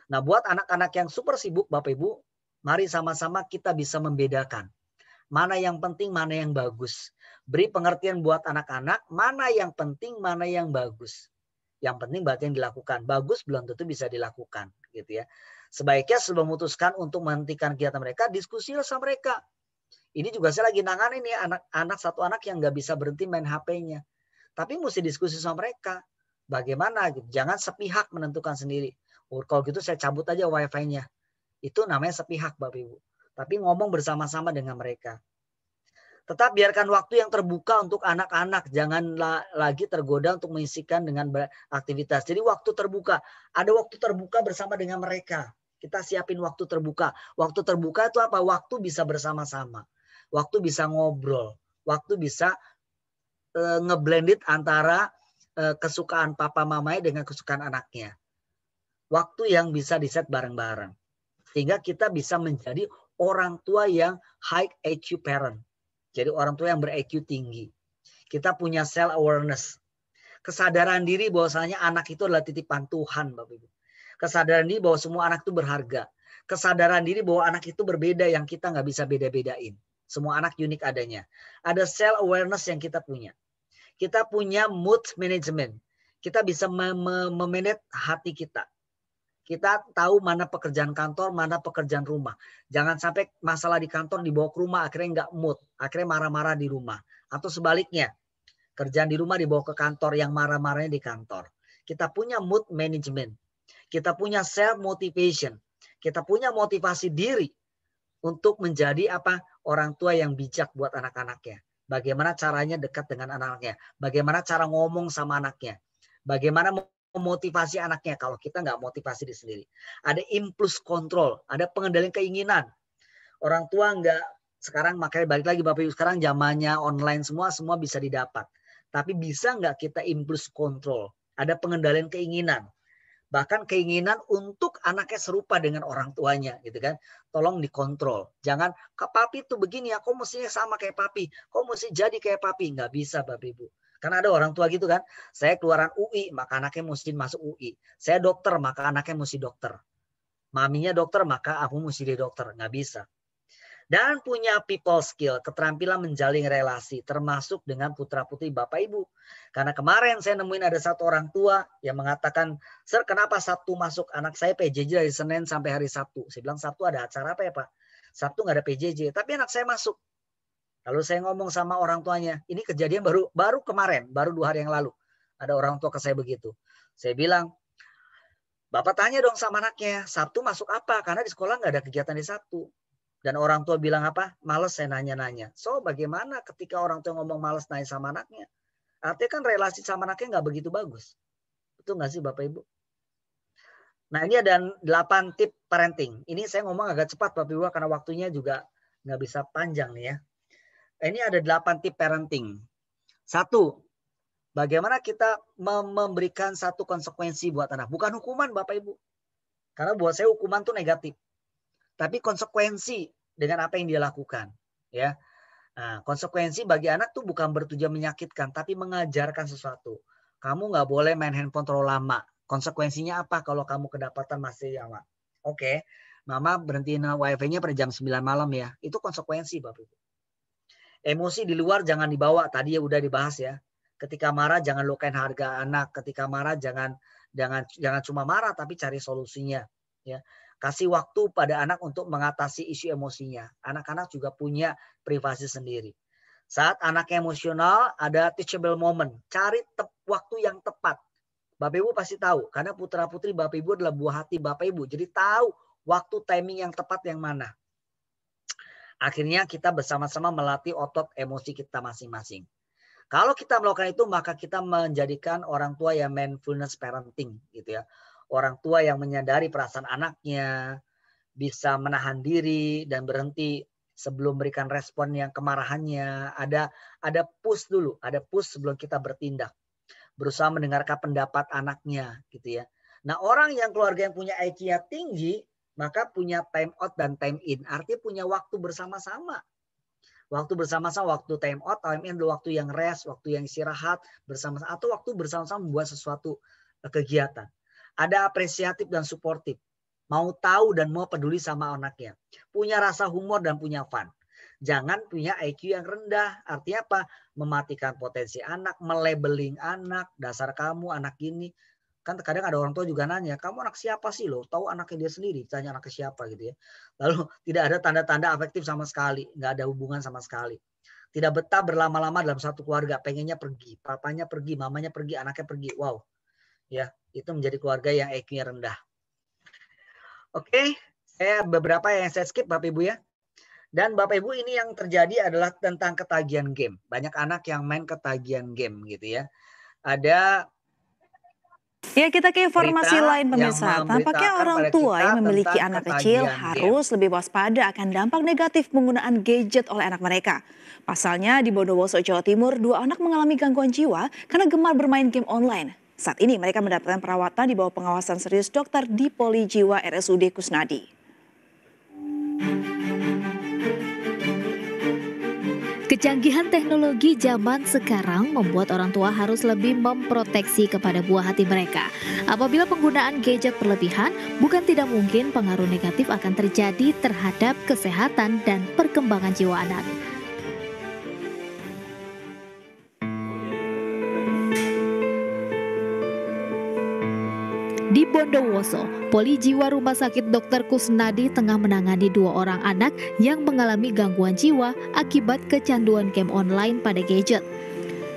Nah, buat anak-anak yang super sibuk Bapak Ibu, mari sama-sama kita bisa membedakan mana yang penting, mana yang bagus. Beri pengertian buat anak-anak mana yang penting, mana yang bagus. Yang penting berarti yang dilakukan. Bagus belum tentu bisa dilakukan gitu ya. Sebaiknya sebelum memutuskan untuk menghentikan kegiatan mereka, diskusilah sama mereka. Ini juga saya lagi nanganin nih satu anak yang nggak bisa berhenti main HP-nya. Tapi mesti diskusi sama mereka. Bagaimana gitu. Jangan sepihak menentukan sendiri. Kalau gitu saya cabut aja wifi-nya. Itu namanya sepihak Bapak Ibu. Tapi ngomong bersama-sama dengan mereka. Tetap biarkan waktu yang terbuka untuk anak-anak. Jangan lagi tergoda untuk mengisikan dengan aktivitas. Jadi waktu terbuka. Ada waktu terbuka bersama dengan mereka. Kita siapin waktu terbuka. Waktu terbuka itu apa? Waktu bisa bersama-sama. Waktu bisa ngobrol, waktu bisa ngeblended antara kesukaan papa mamanya dengan kesukaan anaknya. Waktu yang bisa diset bareng-bareng. Sehingga kita bisa menjadi orang tua yang high IQ parent. Jadi orang tua yang ber-IQ tinggi. Kita punya self awareness. Kesadaran diri bahwasanya anak itu adalah titipan Tuhan, Bapak Ibu. Kesadaran diri bahwa semua anak itu berharga. Kesadaran diri bahwa anak itu berbeda yang kita nggak bisa beda-bedain. Semua anak unik adanya. Ada self awareness yang kita punya. Kita punya mood management. Kita bisa memanage hati kita. Kita tahu mana pekerjaan kantor, mana pekerjaan rumah. Jangan sampai masalah di kantor dibawa ke rumah, akhirnya nggak mood. Akhirnya marah-marah di rumah. Atau sebaliknya, kerjaan di rumah dibawa ke kantor, yang marah-marahnya di kantor. Kita punya mood management. Kita punya self motivation. Kita punya motivasi diri untuk menjadi orang tua yang bijak buat anak-anaknya. Bagaimana caranya dekat dengan anak-anaknya. Bagaimana cara ngomong sama anaknya. Bagaimana memotivasi anaknya kalau kita nggak motivasi diri sendiri. Ada impulse control, ada pengendalian keinginan. Orang tua nggak, sekarang makanya balik lagi Bapak Ibu, sekarang zamannya online semua bisa didapat. Tapi bisa nggak kita impulse control? Ada pengendalian keinginan. Bahkan keinginan untuk anaknya serupa dengan orang tuanya gitu kan. Tolong dikontrol. Jangan, Kak Papi tuh begini ya, kok mestinya sama kayak Papi. Kok mesti jadi kayak Papi? Nggak bisa Bapak Ibu. Karena ada orang tua gitu kan. Saya keluaran UI, maka anaknya mesti masuk UI. Saya dokter, maka anaknya mesti dokter. Maminya dokter, maka aku mesti jadi dokter. Nggak bisa. Dan punya people skill, keterampilan menjalin relasi, termasuk dengan putra-putri Bapak Ibu. Karena kemarin saya nemuin ada satu orang tua yang mengatakan, Sir, kenapa Sabtu masuk? Anak saya PJJ dari Senin sampai hari Sabtu. Saya bilang, Sabtu ada acara apa ya Pak? Sabtu nggak ada PJJ, tapi anak saya masuk. Lalu saya ngomong sama orang tuanya, ini kejadian baru kemarin, baru 2 hari yang lalu. Ada orang tua ke saya begitu. Saya bilang, Bapak tanya dong sama anaknya, Sabtu masuk apa? Karena di sekolah nggak ada kegiatan di Sabtu. Dan orang tua bilang apa? Males saya nanya-nanya. So bagaimana ketika orang tua ngomong males nanya sama anaknya? Artinya kan relasi sama anaknya nggak begitu bagus. Betul nggak sih Bapak Ibu? Nah ini ada 8 tip parenting. Ini saya ngomong agak cepat Bapak Ibu karena waktunya juga nggak bisa panjang nih ya. Ini ada 8 tip parenting. 1, bagaimana kita memberikan satu konsekuensi buat anak. Bukan hukuman Bapak Ibu. Karena buat saya hukuman itu negatif. Tapi konsekuensi dengan apa yang dia lakukan. Ya. Nah, konsekuensi bagi anak tuh bukan bertujuan menyakitkan, tapi mengajarkan sesuatu. Kamu nggak boleh main handphone terlalu lama. Konsekuensinya apa kalau kamu kedapatan masih lama? Oke, Mama berhentiin wifi-nya pada jam 9 malam ya. Itu konsekuensi Bapak Ibu. Emosi di luar jangan dibawa, tadi ya udah dibahas ya. Ketika marah jangan lukain harga anak, ketika marah jangan cuma marah tapi cari solusinya ya. Kasih waktu pada anak untuk mengatasi isu emosinya. Anak-anak juga punya privasi sendiri. Saat anak emosional ada teachable moment, cari waktu yang tepat. Bapak Ibu pasti tahu karena putra-putri Bapak Ibu adalah buah hati Bapak Ibu. Jadi tahu waktu timing yang tepat yang mana. Akhirnya kita bersama-sama melatih otot emosi kita masing-masing. Kalau kita melakukan itu, maka kita menjadikan orang tua yang mindfulness parenting, gitu ya. Orang tua yang menyadari perasaan anaknya, bisa menahan diri dan berhenti sebelum memberikan respon yang kemarahannya. Ada push dulu, ada push sebelum kita bertindak. Berusaha mendengarkan pendapat anaknya, gitu ya. Nah, orang yang keluarga yang punya IQ-nya tinggi, maka punya time out dan time in. Artinya punya waktu bersama-sama. Waktu bersama-sama, waktu time out, time in adalah waktu yang rest, waktu yang istirahat bersama-sama. Atau waktu bersama-sama membuat sesuatu kegiatan. Ada apresiatif dan suportif. Mau tahu dan mau peduli sama anaknya. Punya rasa humor dan punya fun. Jangan punya IQ yang rendah. Artinya apa? Mematikan potensi anak, melabeling anak, dasar kamu anak gini. Kan kadang ada orang tua juga nanya, kamu anak siapa sih lo? Tahu anaknya dia sendiri, tanya anaknya siapa gitu ya. Lalu tidak ada tanda-tanda afektif sama sekali, nggak ada hubungan sama sekali. Tidak betah berlama-lama dalam satu keluarga, pengennya pergi, papanya pergi, mamanya pergi, anaknya pergi. Wow, ya itu menjadi keluarga yang IQ-nya rendah. Oke, saya beberapa yang saya skip Bapak Ibu ya. Dan Bapak Ibu ini yang terjadi adalah tentang ketagihan game. Banyak anak yang main ketagihan game gitu ya. Ada Ya, kita ke informasi lain pemirsa. Tampaknya orang tua yang memiliki anak kecil harus lebih waspada akan dampak negatif penggunaan gadget oleh anak mereka. Pasalnya di Bondowoso, Jawa Timur, 2 anak mengalami gangguan jiwa karena gemar bermain game online. Saat ini mereka mendapatkan perawatan di bawah pengawasan serius dokter di Poli Jiwa RSUD Kusnadi. Kecanggihan teknologi zaman sekarang membuat orang tua harus lebih memproteksi kepada buah hati mereka. Apabila penggunaan gadget berlebihan, bukan tidak mungkin pengaruh negatif akan terjadi terhadap kesehatan dan perkembangan jiwa anak. Di Bondowoso, Poli Jiwa Rumah Sakit Dr. Kusnadi tengah menangani 2 orang anak yang mengalami gangguan jiwa akibat kecanduan game online pada gadget.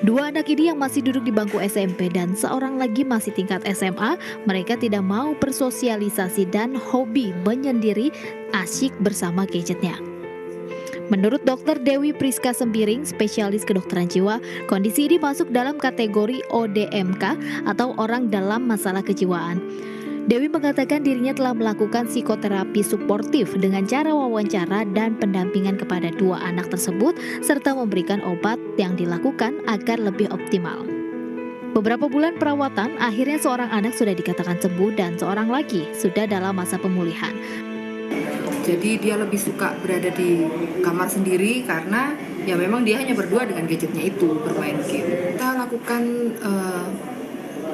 2 anak ini yang masih duduk di bangku SMP dan seorang lagi masih tingkat SMA, mereka tidak mau bersosialisasi dan hobi menyendiri asyik bersama gadgetnya. Menurut Dr. Dewi Priska Sembiring, spesialis kedokteran jiwa, kondisi ini masuk dalam kategori ODMK atau orang dalam masalah kejiwaan. Dewi mengatakan dirinya telah melakukan psikoterapi suportif dengan cara wawancara dan pendampingan kepada 2 anak tersebut, serta memberikan obat yang dilakukan agar lebih optimal. Beberapa bulan perawatan, akhirnya seorang anak sudah dikatakan sembuh dan seorang lagi sudah dalam masa pemulihan. Jadi dia lebih suka berada di kamar sendiri karena ya memang dia hanya berdua dengan gadgetnya itu, bermain game. Kita lakukan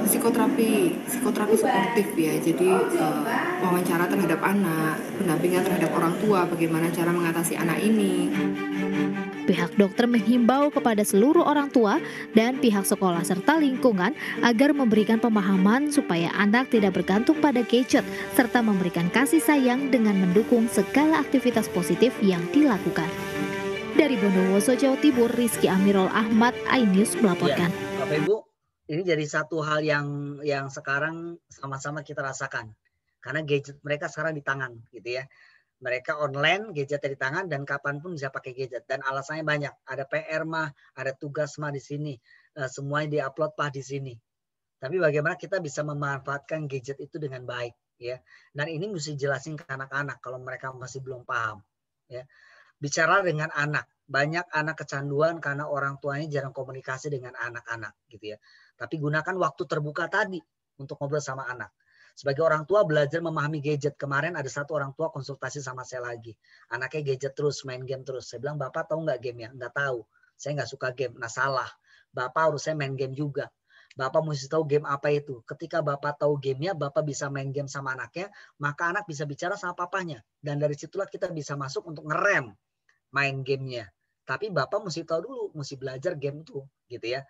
psikoterapi suportif ya, jadi wawancara terhadap anak, pendampingan terhadap orang tua, bagaimana cara mengatasi anak ini. Pihak dokter menghimbau kepada seluruh orang tua dan pihak sekolah serta lingkungan agar memberikan pemahaman supaya anak tidak bergantung pada gadget serta memberikan kasih sayang dengan mendukung segala aktivitas positif yang dilakukan. Dari Bondowoso, Jawa Timur, Rizky Amirul Ahmad, iNews melaporkan. Ya, Bapak Ibu, ini jadi satu hal yang sekarang sama-sama kita rasakan. Karena gadget mereka sekarang di tangan gitu ya. Mereka online, gadgetnya di tangan, dan kapanpun bisa pakai gadget. Dan alasannya banyak. Ada PR mah, ada tugas mah di sini. Semuanya diupload mah di sini. Tapi bagaimana kita bisa memanfaatkan gadget itu dengan baik. Ya. Dan ini mesti jelasin ke anak-anak kalau mereka masih belum paham. Ya. Bicara dengan anak. Banyak anak kecanduan karena orang tuanya jarang komunikasi dengan anak-anak. Gitu ya. Tapi gunakan waktu terbuka tadi untuk ngobrol sama anak. Sebagai orang tua belajar memahami gadget. Kemarin ada satu orang tua konsultasi sama saya lagi. Anaknya gadget terus, main game terus. Saya bilang, Bapak tahu nggak game ya? Nggak tahu. Saya nggak suka game. Nah salah. Bapak harusnya main game juga. Bapak mesti tahu game apa itu. Ketika Bapak tahu gamenya, Bapak bisa main game sama anaknya, maka anak bisa bicara sama papanya. Dan dari situlah kita bisa masuk untuk ngerem main gamenya. Tapi Bapak mesti tahu dulu, mesti belajar game itu. Gitu ya.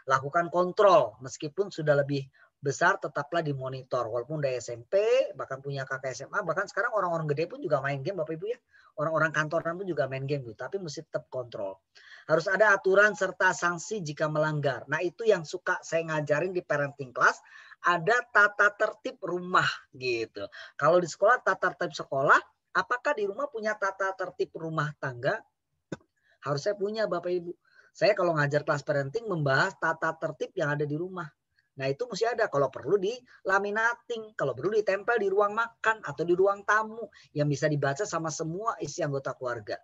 Lakukan kontrol. Meskipun sudah lebih besar tetaplah dimonitor walaupun dari SMP bahkan punya kakak SMA, bahkan sekarang orang-orang gede pun juga main game Bapak Ibu ya, orang-orang kantoran pun juga main game gitu, tapi mesti tetap kontrol. Harus ada aturan serta sanksi jika melanggar. Nah itu yang suka saya ngajarin di parenting class, ada tata tertib rumah gitu. Kalau di sekolah tata tertib sekolah, apakah di rumah punya tata tertib rumah tangga? Harusnya punya Bapak Ibu. Saya kalau ngajar kelas parenting membahas tata tertib yang ada di rumah. Nah itu mesti ada, kalau perlu di laminating, kalau perlu ditempel di ruang makan atau di ruang tamu yang bisa dibaca sama semua isi anggota keluarga.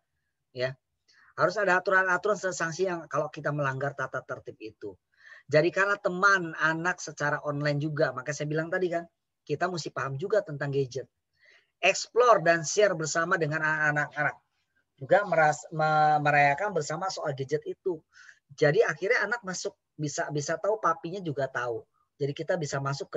Ya, harus ada aturan-aturan sanksi yang kalau kita melanggar tata tertib itu. Jadi karena teman anak secara online juga, maka saya bilang tadi kan, kita mesti paham juga tentang gadget. Explore dan share bersama dengan anak-anak. Juga merayakan bersama soal gadget itu. Jadi akhirnya anak masuk bisa tahu, papinya juga tahu. Jadi kita bisa masuk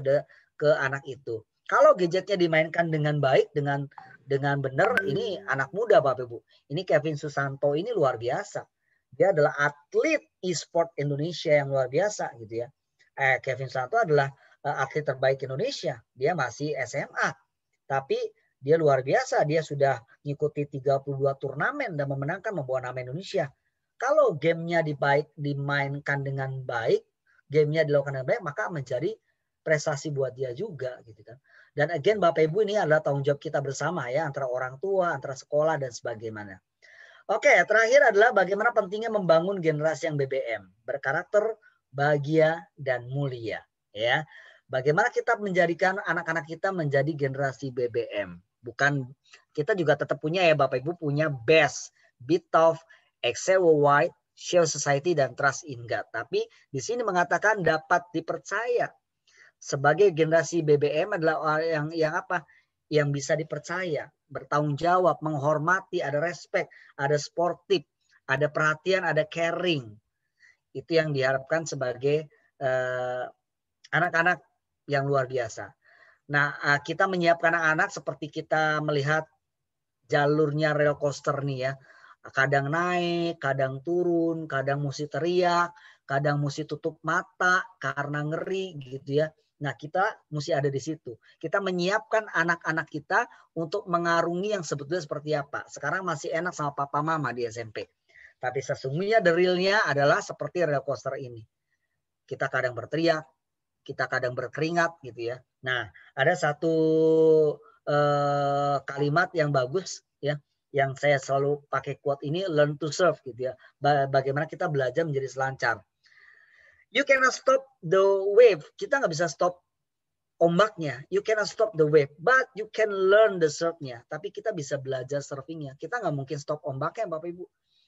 ke anak itu. Kalau gadgetnya dimainkan dengan baik, dengan benar, ini anak muda Bapak Ibu. Ini Kevin Susanto ini luar biasa. Dia adalah atlet e-sport Indonesia yang luar biasa gitu ya. Kevin Susanto adalah atlet terbaik Indonesia. Dia masih SMA. Tapi dia luar biasa. Dia sudah mengikuti 32 turnamen dan memenangkan, membawa nama Indonesia. Kalau gamenya dimainkan dengan baik, gamenya dilakukan dengan baik, maka menjadi prestasi buat dia juga, gitu kan. Dan again Bapak Ibu, ini adalah tanggung jawab kita bersama ya, antara orang tua, antara sekolah dan sebagainya. Oke, terakhir adalah bagaimana pentingnya membangun generasi yang BBM, berkarakter, bahagia dan mulia, ya. Bagaimana kita menjadikan anak-anak kita menjadi generasi BBM. Bukan, kita juga tetap punya ya Bapak Ibu, punya BEST, BITOF, Excel Worldwide, Share Society, dan Trust in God. Tapi di sini mengatakan dapat dipercaya. Sebagai generasi BBM adalah yang apa? Yang bisa dipercaya, bertanggung jawab, menghormati, ada respect, ada sportif, ada perhatian, ada caring. Itu yang diharapkan sebagai anak-anak yang luar biasa. Nah, kita menyiapkan anak-anak seperti kita melihat jalurnya rel coaster nih ya. Kadang naik, kadang turun, kadang mesti teriak, kadang mesti tutup mata karena ngeri gitu ya. Nah, kita mesti ada di situ. Kita menyiapkan anak-anak kita untuk mengarungi yang sebetulnya seperti apa. Sekarang masih enak sama papa mama di SMP. Tapi sesungguhnya the real-nya adalah seperti rel coaster ini. Kita kadang berteriak, kita kadang berkeringat gitu ya. Nah, ada satu kalimat yang bagus ya, yang saya selalu pakai quote ini, learn to surf gitu ya. Bagaimana kita belajar menjadi selancar. You cannot stop the wave. Kita nggak bisa stop ombaknya. You cannot stop the wave, but you can learn the surfnya. Tapi kita bisa belajar surfingnya. Kita nggak mungkin stop ombaknya, Bapak Ibu.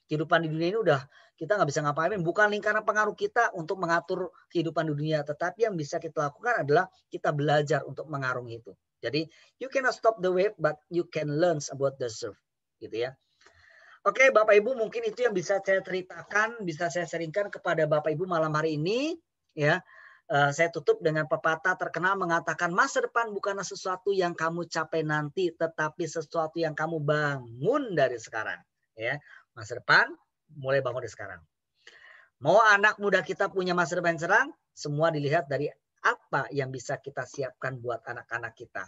Kehidupan di dunia ini udah kita nggak bisa ngapain. Bukan lingkaran pengaruh kita untuk mengatur kehidupan di dunia, tetapi yang bisa kita lakukan adalah kita belajar untuk mengarungi itu. Jadi you cannot stop the wave, but you can learn about the surf, gitu ya. Oke, Bapak Ibu, mungkin itu yang bisa saya ceritakan, bisa saya sharingkan kepada Bapak Ibu malam hari ini. Ya, saya tutup dengan pepatah terkenal mengatakan masa depan bukanlah sesuatu yang kamu capai nanti, tetapi sesuatu yang kamu bangun dari sekarang. Ya. Masa depan mulai bangun dari sekarang. Mau anak muda kita punya masa depan yang cerah, semua dilihat dari apa yang bisa kita siapkan buat anak-anak kita.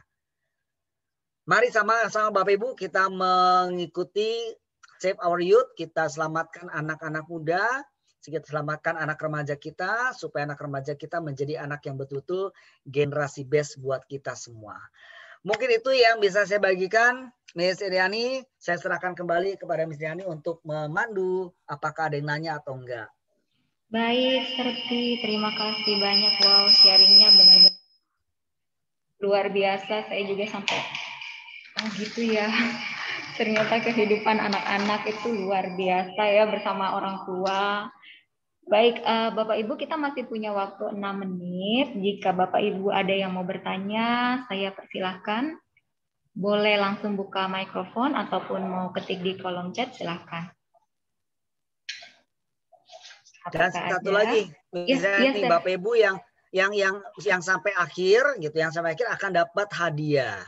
Mari sama-sama Bapak Ibu kita mengikuti Save Our Youth, kita selamatkan anak-anak muda, kita selamatkan anak remaja kita, supaya anak remaja kita menjadi anak yang betul-betul generasi best buat kita semua. Mungkin itu yang bisa saya bagikan. Miss Iriani, saya serahkan kembali kepada Miss Iriani untuk memandu. Apakah ada yang nanya atau enggak? Baik, Serti. Terima kasih banyak. Wow, sharingnya benar-benar luar biasa. Saya juga sampai, oh gitu ya. Ternyata kehidupan anak-anak itu luar biasa ya bersama orang tua. Baik, Bapak Ibu, kita masih punya waktu 6 menit. Jika Bapak Ibu ada yang mau bertanya, saya persilahkan. Boleh langsung buka mikrofon ataupun mau ketik di kolom chat, silahkan. Dan satu lagi, misalnya nih Bapak Ibu yang sampai akhir gitu, yang sampai akhir akan dapat hadiah.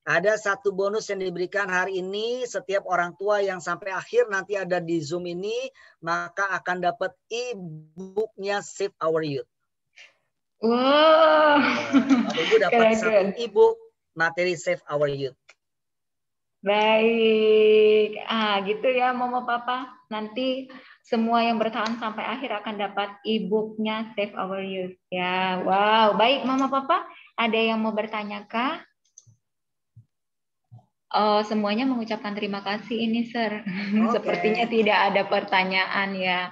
Ada satu bonus yang diberikan hari ini, setiap orang tua yang sampai akhir nanti ada di Zoom ini, maka akan dapat e-booknya Save Our Youth. Wow. Bapak Ibu dapat satu e-book materi Save Our Youth. Baik, gitu ya Mama Papa. Nanti semua yang bertahan sampai akhir akan dapat e-booknya Save Our Youth. Ya, wow. Baik Mama Papa, ada yang mau bertanya kah? Oh, semuanya mengucapkan terima kasih ini, Sir. Okay. Sepertinya tidak ada pertanyaan ya.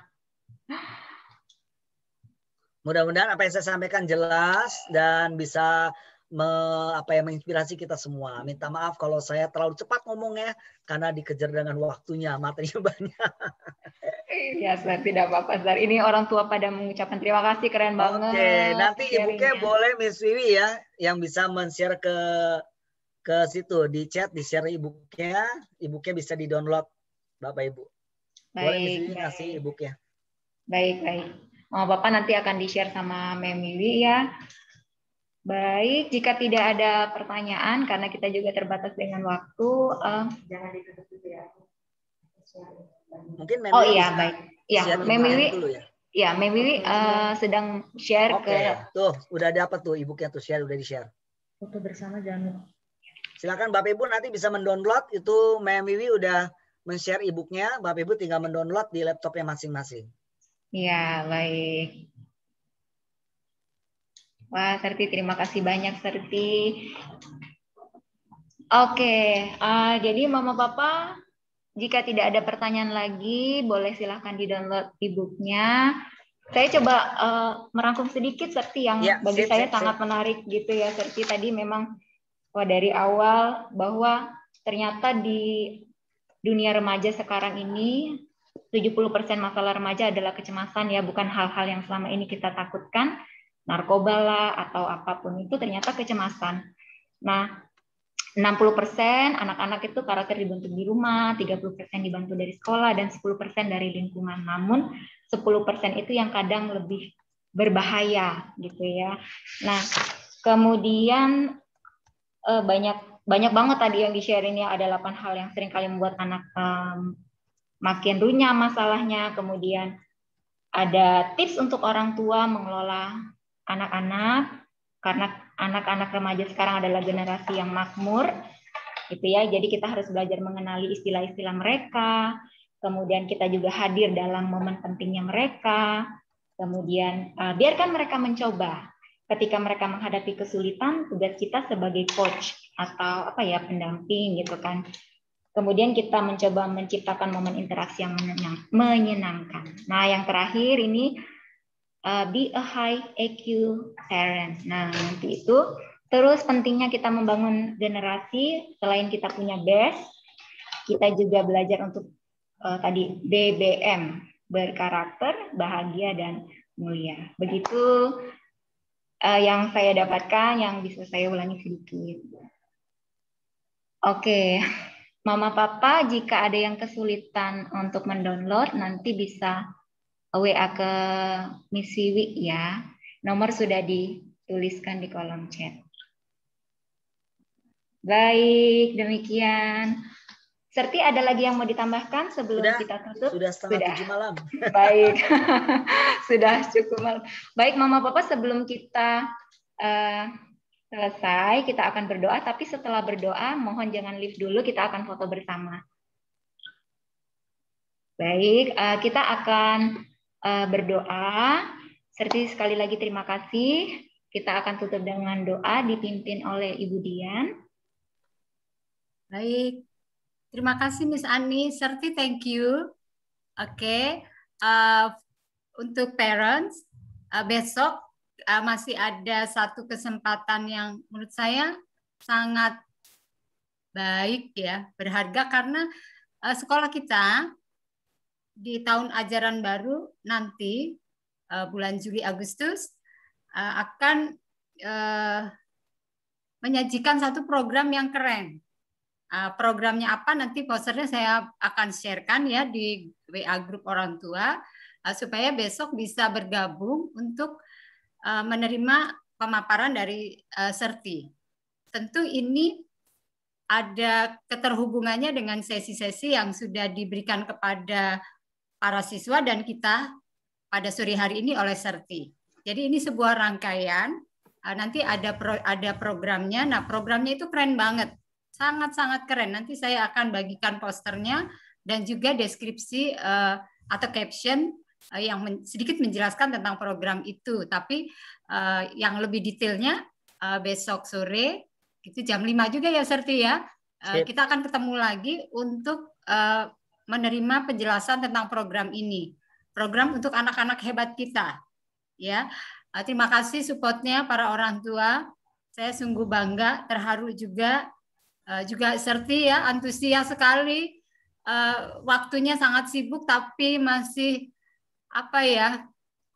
Mudah-mudahan apa yang saya sampaikan jelas dan bisa menginspirasi kita semua. Minta maaf kalau saya terlalu cepat ngomongnya karena dikejar dengan waktunya, materinya banyak. Iya, Sir, tidak apa-apa, Sir. Ini orang tua pada mengucapkan terima kasih, keren banget. Oke, nanti ibunya boleh Miss Wiwi ya yang bisa men-share ke situ di chat, di-share e-booknya. E-booknya bisa di-download Bapak Ibu. Boleh Miss Wiwi ngasih e-booknya. Baik. Oh, Bapak nanti akan di-share sama Mem Wiwi ya. Baik, jika tidak ada pertanyaan, karena kita juga terbatas dengan waktu, jangan ditutup dulu ya. Mungkin Mem Wiwi iya, baik. Ya, Mem Wiwi dulu ya. Ya, Mem Wiwi sedang share ke. Tuh, udah dapat tuh e-booknya tuh, udah di-share. Foto bersama jangan lupa. Silakan Bapak Ibu nanti bisa mendownload, itu Mem Wiwi udah men-share e-booknya, Bapak Ibu tinggal mendownload di laptopnya masing-masing. Iya, baik. Wah, Serti, terima kasih banyak, Serti. Oke, jadi Mama Papa, jika tidak ada pertanyaan lagi, boleh silahkan di-download e-booknya. Saya coba merangkum sedikit, Serti, yang bagi saya sangat menarik gitu ya, Serti. Tadi memang dari awal bahwa ternyata di dunia remaja sekarang ini, 70% masalah remaja adalah kecemasan ya, bukan hal-hal yang selama ini kita takutkan, narkoba lah atau apapun itu ternyata kecemasan. Nah, 60% anak-anak itu karakter dibentuk di rumah, 30% dibantu dari sekolah, dan 10% dari lingkungan. Namun 10% itu yang kadang lebih berbahaya gitu ya. Nah, kemudian banyak banget tadi yang di-share ini, ada 8 hal yang seringkali membuat anak makin runyam masalahnya. Kemudian ada tips untuk orang tua mengelola anak-anak, karena anak-anak remaja sekarang adalah generasi yang makmur, gitu ya. Jadi kita harus belajar mengenali istilah-istilah mereka. Kemudian kita juga hadir dalam momen pentingnya mereka. Kemudian biarkan mereka mencoba. Ketika mereka menghadapi kesulitan, tugas kita sebagai coach atau pendamping gitu kan. Kemudian kita mencoba menciptakan momen interaksi yang menyenangkan. Nah, yang terakhir ini be a high EQ parent. Nah, nanti itu terus pentingnya kita membangun generasi. Selain kita punya best, kita juga belajar untuk tadi BBM, berkarakter, bahagia, dan mulia. Begitu yang saya dapatkan, yang bisa saya ulangi sedikit. Oke, Mama Papa, jika ada yang kesulitan untuk mendownload, nanti bisa WA ke Miss Wiwi ya. Nomor sudah dituliskan di kolom chat. Baik, demikian. Serti, ada lagi yang mau ditambahkan sebelum kita tutup? Sudah setengah 7 malam. Baik, sudah cukup malam. Baik, Mama Papa, sebelum kita selesai, kita akan berdoa. Tapi setelah berdoa, mohon jangan leave dulu, kita akan foto bersama. Baik, kita akan berdoa. Serti, sekali lagi terima kasih. Kita akan tutup dengan doa dipimpin oleh Ibu Dian. Baik. Terima kasih Miss Ani, Serti, thank you. Oke, untuk parents, besok masih ada satu kesempatan yang menurut saya sangat baik ya, berharga, karena sekolah kita di tahun ajaran baru nanti bulan Juli Agustus akan menyajikan satu program yang keren. Programnya apa nanti posternya saya akan sharekan ya di WA grup orang tua supaya besok bisa bergabung untuk menerima pemaparan dari Serti. Tentu ini ada keterhubungannya dengan sesi-sesi yang sudah diberikan kepada para siswa dan kita pada sore hari ini oleh Serti. Jadi ini sebuah rangkaian, nanti ada programnya. Nah, programnya itu keren banget. Sangat-sangat keren. Nanti saya akan bagikan posternya dan juga deskripsi atau caption yang sedikit menjelaskan tentang program itu. Tapi yang lebih detailnya besok sore, itu jam 5 juga ya Serti ya. Kita akan ketemu lagi untuk menerima penjelasan tentang program ini. Program untuk anak-anak hebat kita. Ya, terima kasih supportnya para orang tua. Saya sungguh bangga, terharu juga. Juga Serti ya, antusias sekali, waktunya sangat sibuk tapi masih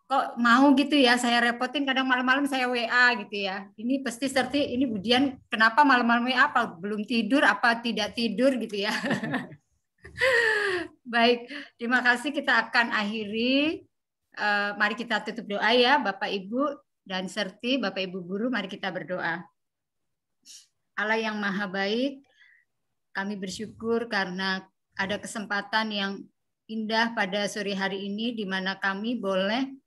kok mau gitu ya, saya repotin kadang malam-malam saya WA gitu ya. Ini pasti Serti, ini Budian kenapa malam-malam WA, apa belum tidur, apa tidak tidur gitu ya. Baik, terima kasih, kita akan akhiri. Mari kita tutup doa ya Bapak Ibu dan Serti, Bapak Ibu guru, mari kita berdoa. Allah yang maha baik, kami bersyukur karena ada kesempatan yang indah pada sore hari ini di mana kami boleh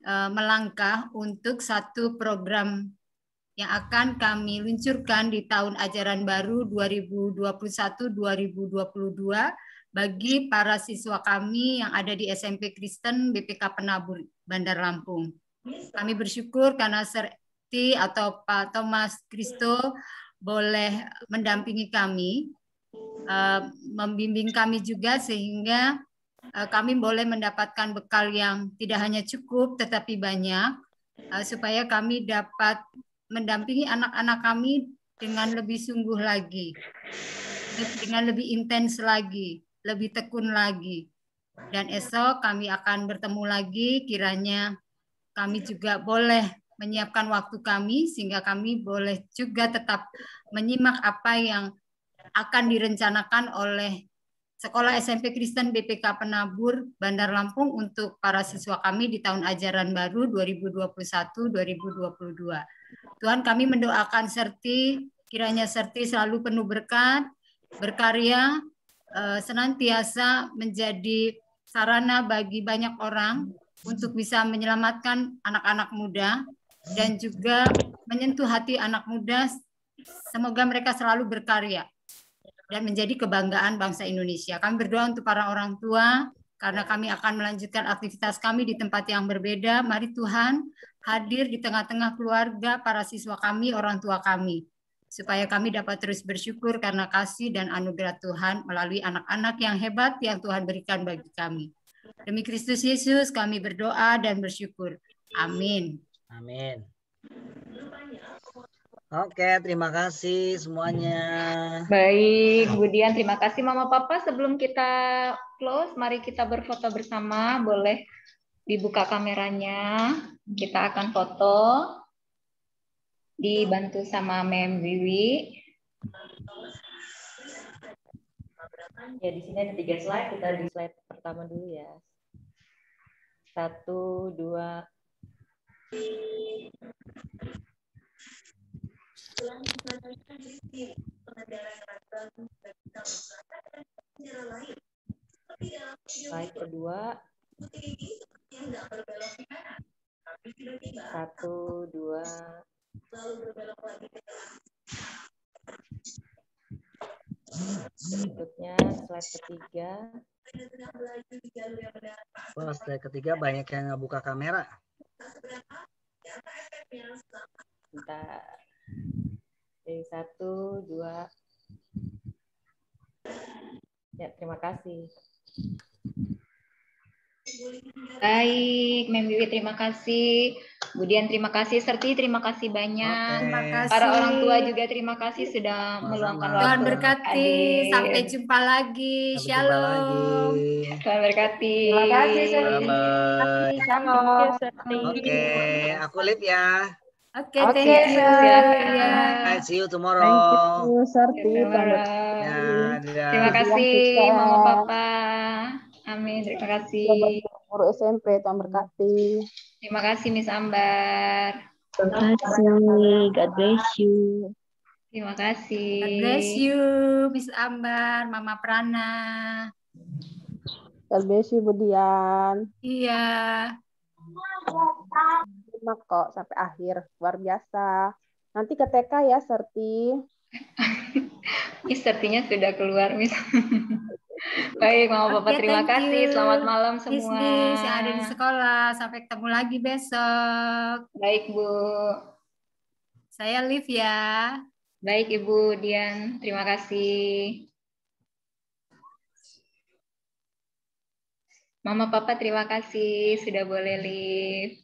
melangkah untuk satu program yang akan kami luncurkan di tahun ajaran baru 2021-2022 bagi para siswa kami yang ada di SMP Kristen BPK Penabur, Bandar Lampung. Kami bersyukur karena Serti atau Pak Thomas Kristo boleh mendampingi kami, membimbing kami juga sehingga kami boleh mendapatkan bekal yang tidak hanya cukup tetapi banyak, supaya kami dapat mendampingi anak-anak kami dengan lebih sungguh lagi, dengan lebih intens lagi, lebih tekun lagi. Dan esok kami akan bertemu lagi, kiranya kami juga boleh menyiapkan waktu kami sehingga kami boleh juga tetap menyimak apa yang akan direncanakan oleh Sekolah SMP Kristen BPK Penabur Bandar Lampung untuk para siswa kami di tahun ajaran baru 2021-2022. Tuhan, kami mendoakan Serti, kiranya Serti selalu penuh berkat, berkarya, senantiasa menjadi sarana bagi banyak orang untuk bisa menyelamatkan anak-anak muda dan juga menyentuh hati anak muda. Semoga mereka selalu berkarya dan menjadi kebanggaan bangsa Indonesia. Kami berdoa untuk para orang tua, karena kami akan melanjutkan aktivitas kami di tempat yang berbeda. Mari Tuhan hadir di tengah-tengah keluarga para siswa kami, orang tua kami, supaya kami dapat terus bersyukur karena kasih dan anugerah Tuhan melalui anak-anak yang hebat yang Tuhan berikan bagi kami. Demi Kristus Yesus kami berdoa dan bersyukur. Amin. Amin. Oke, terima kasih semuanya. Baik, Bu Dian, terima kasih Mama Papa. Sebelum kita close, mari kita berfoto bersama. Boleh dibuka kameranya. Kita akan foto. Dibantu sama Mem Wiwi. Ya, di sini ada 3 slide. Kita di slide pertama dulu ya. 1, 2. Slide kedua. 1, 2. Berikutnya slide ketiga. Wah, slide ketiga banyak yang nggak buka kamera. Bentar. Dari 1, 2. Ya, terima kasih. Baik, Mem Wiwi terima kasih. Kemudian terima kasih Serti, terima kasih banyak. Terima kasih. Para orang tua juga terima kasih sudah meluangkan waktu. Tuhan berkati. Sampai jumpa lagi. Shalom. Tuhan berkati. Terima kasih Serti. Bye. Shalom. Oke, aku live ya. Oke, thank you. Bye, see you tomorrow. Thank you, Serti. Terima kasih, Mama Papa. Amin, terima kasih. Guru SMP, Tuhan berkati. Terima kasih, Miss Ambar. Terima kasih. God bless you. Terima kasih. God bless you, Miss Ambar, Mama Prana. God bless you, Bu Dian. Iya. Terima kok sampai akhir, luar biasa. Nanti ke TK ya, Serti. Miss Sertinya sudah keluar, Miss. Baik, Mama Papa, terima kasih. Selamat malam semua. Miss yang ada di sekolah. Sampai ketemu lagi besok. Baik, Bu. Saya Liv ya. Baik, Ibu Dian. Terima kasih. Mama Papa, terima kasih sudah boleh live.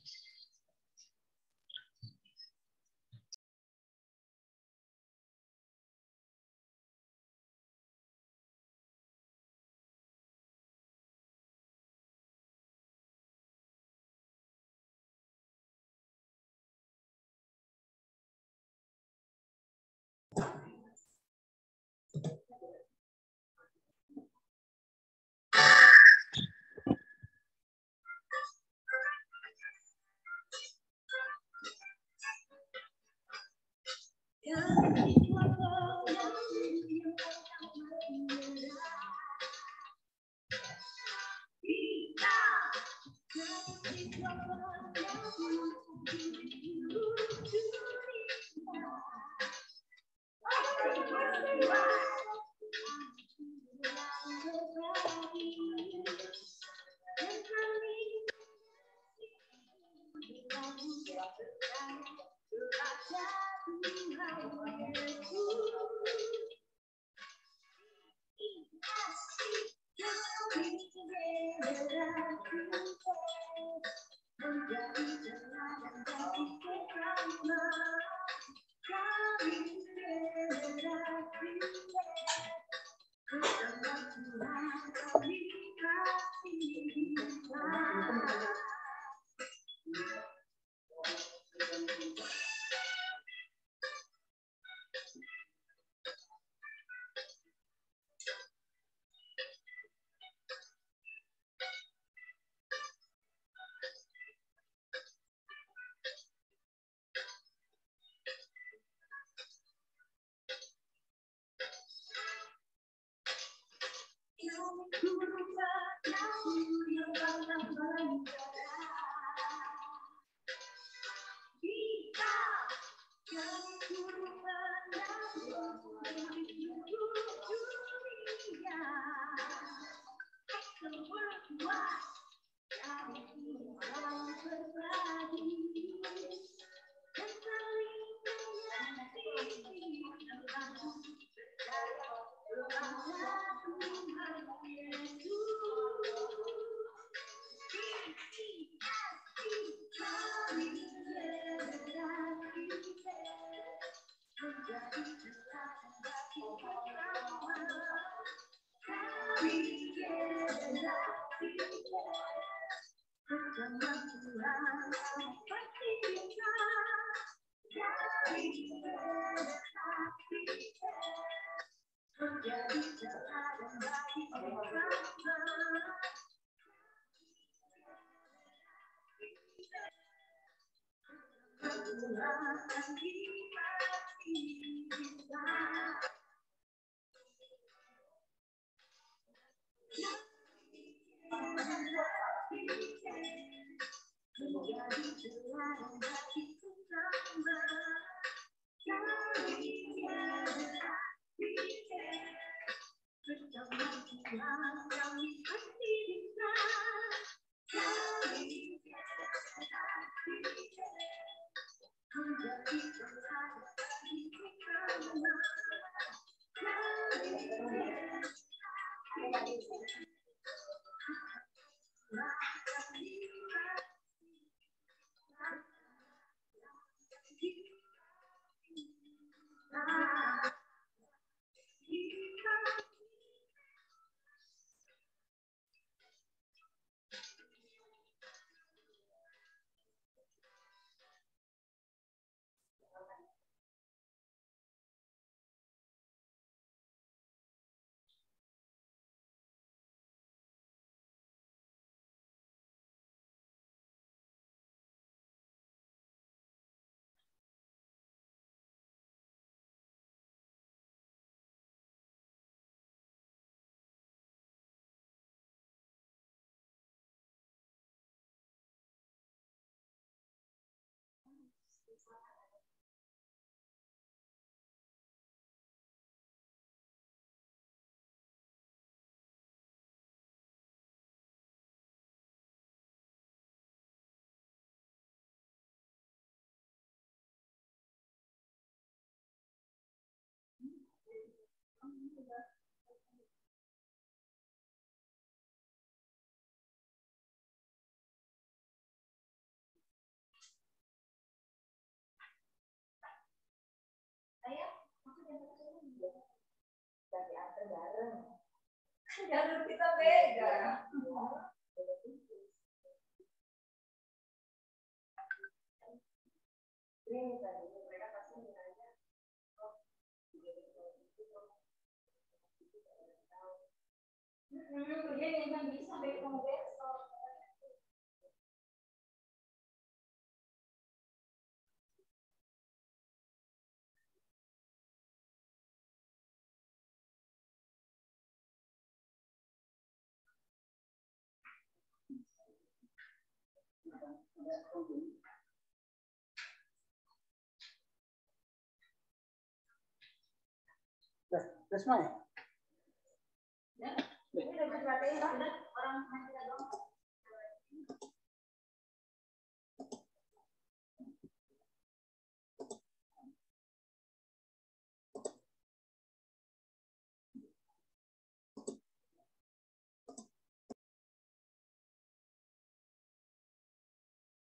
Jalur kita beda. Mereka pasti nanya, dia yang bisa besok. Udah semua ya? Ya, ini udah diperhatiin orang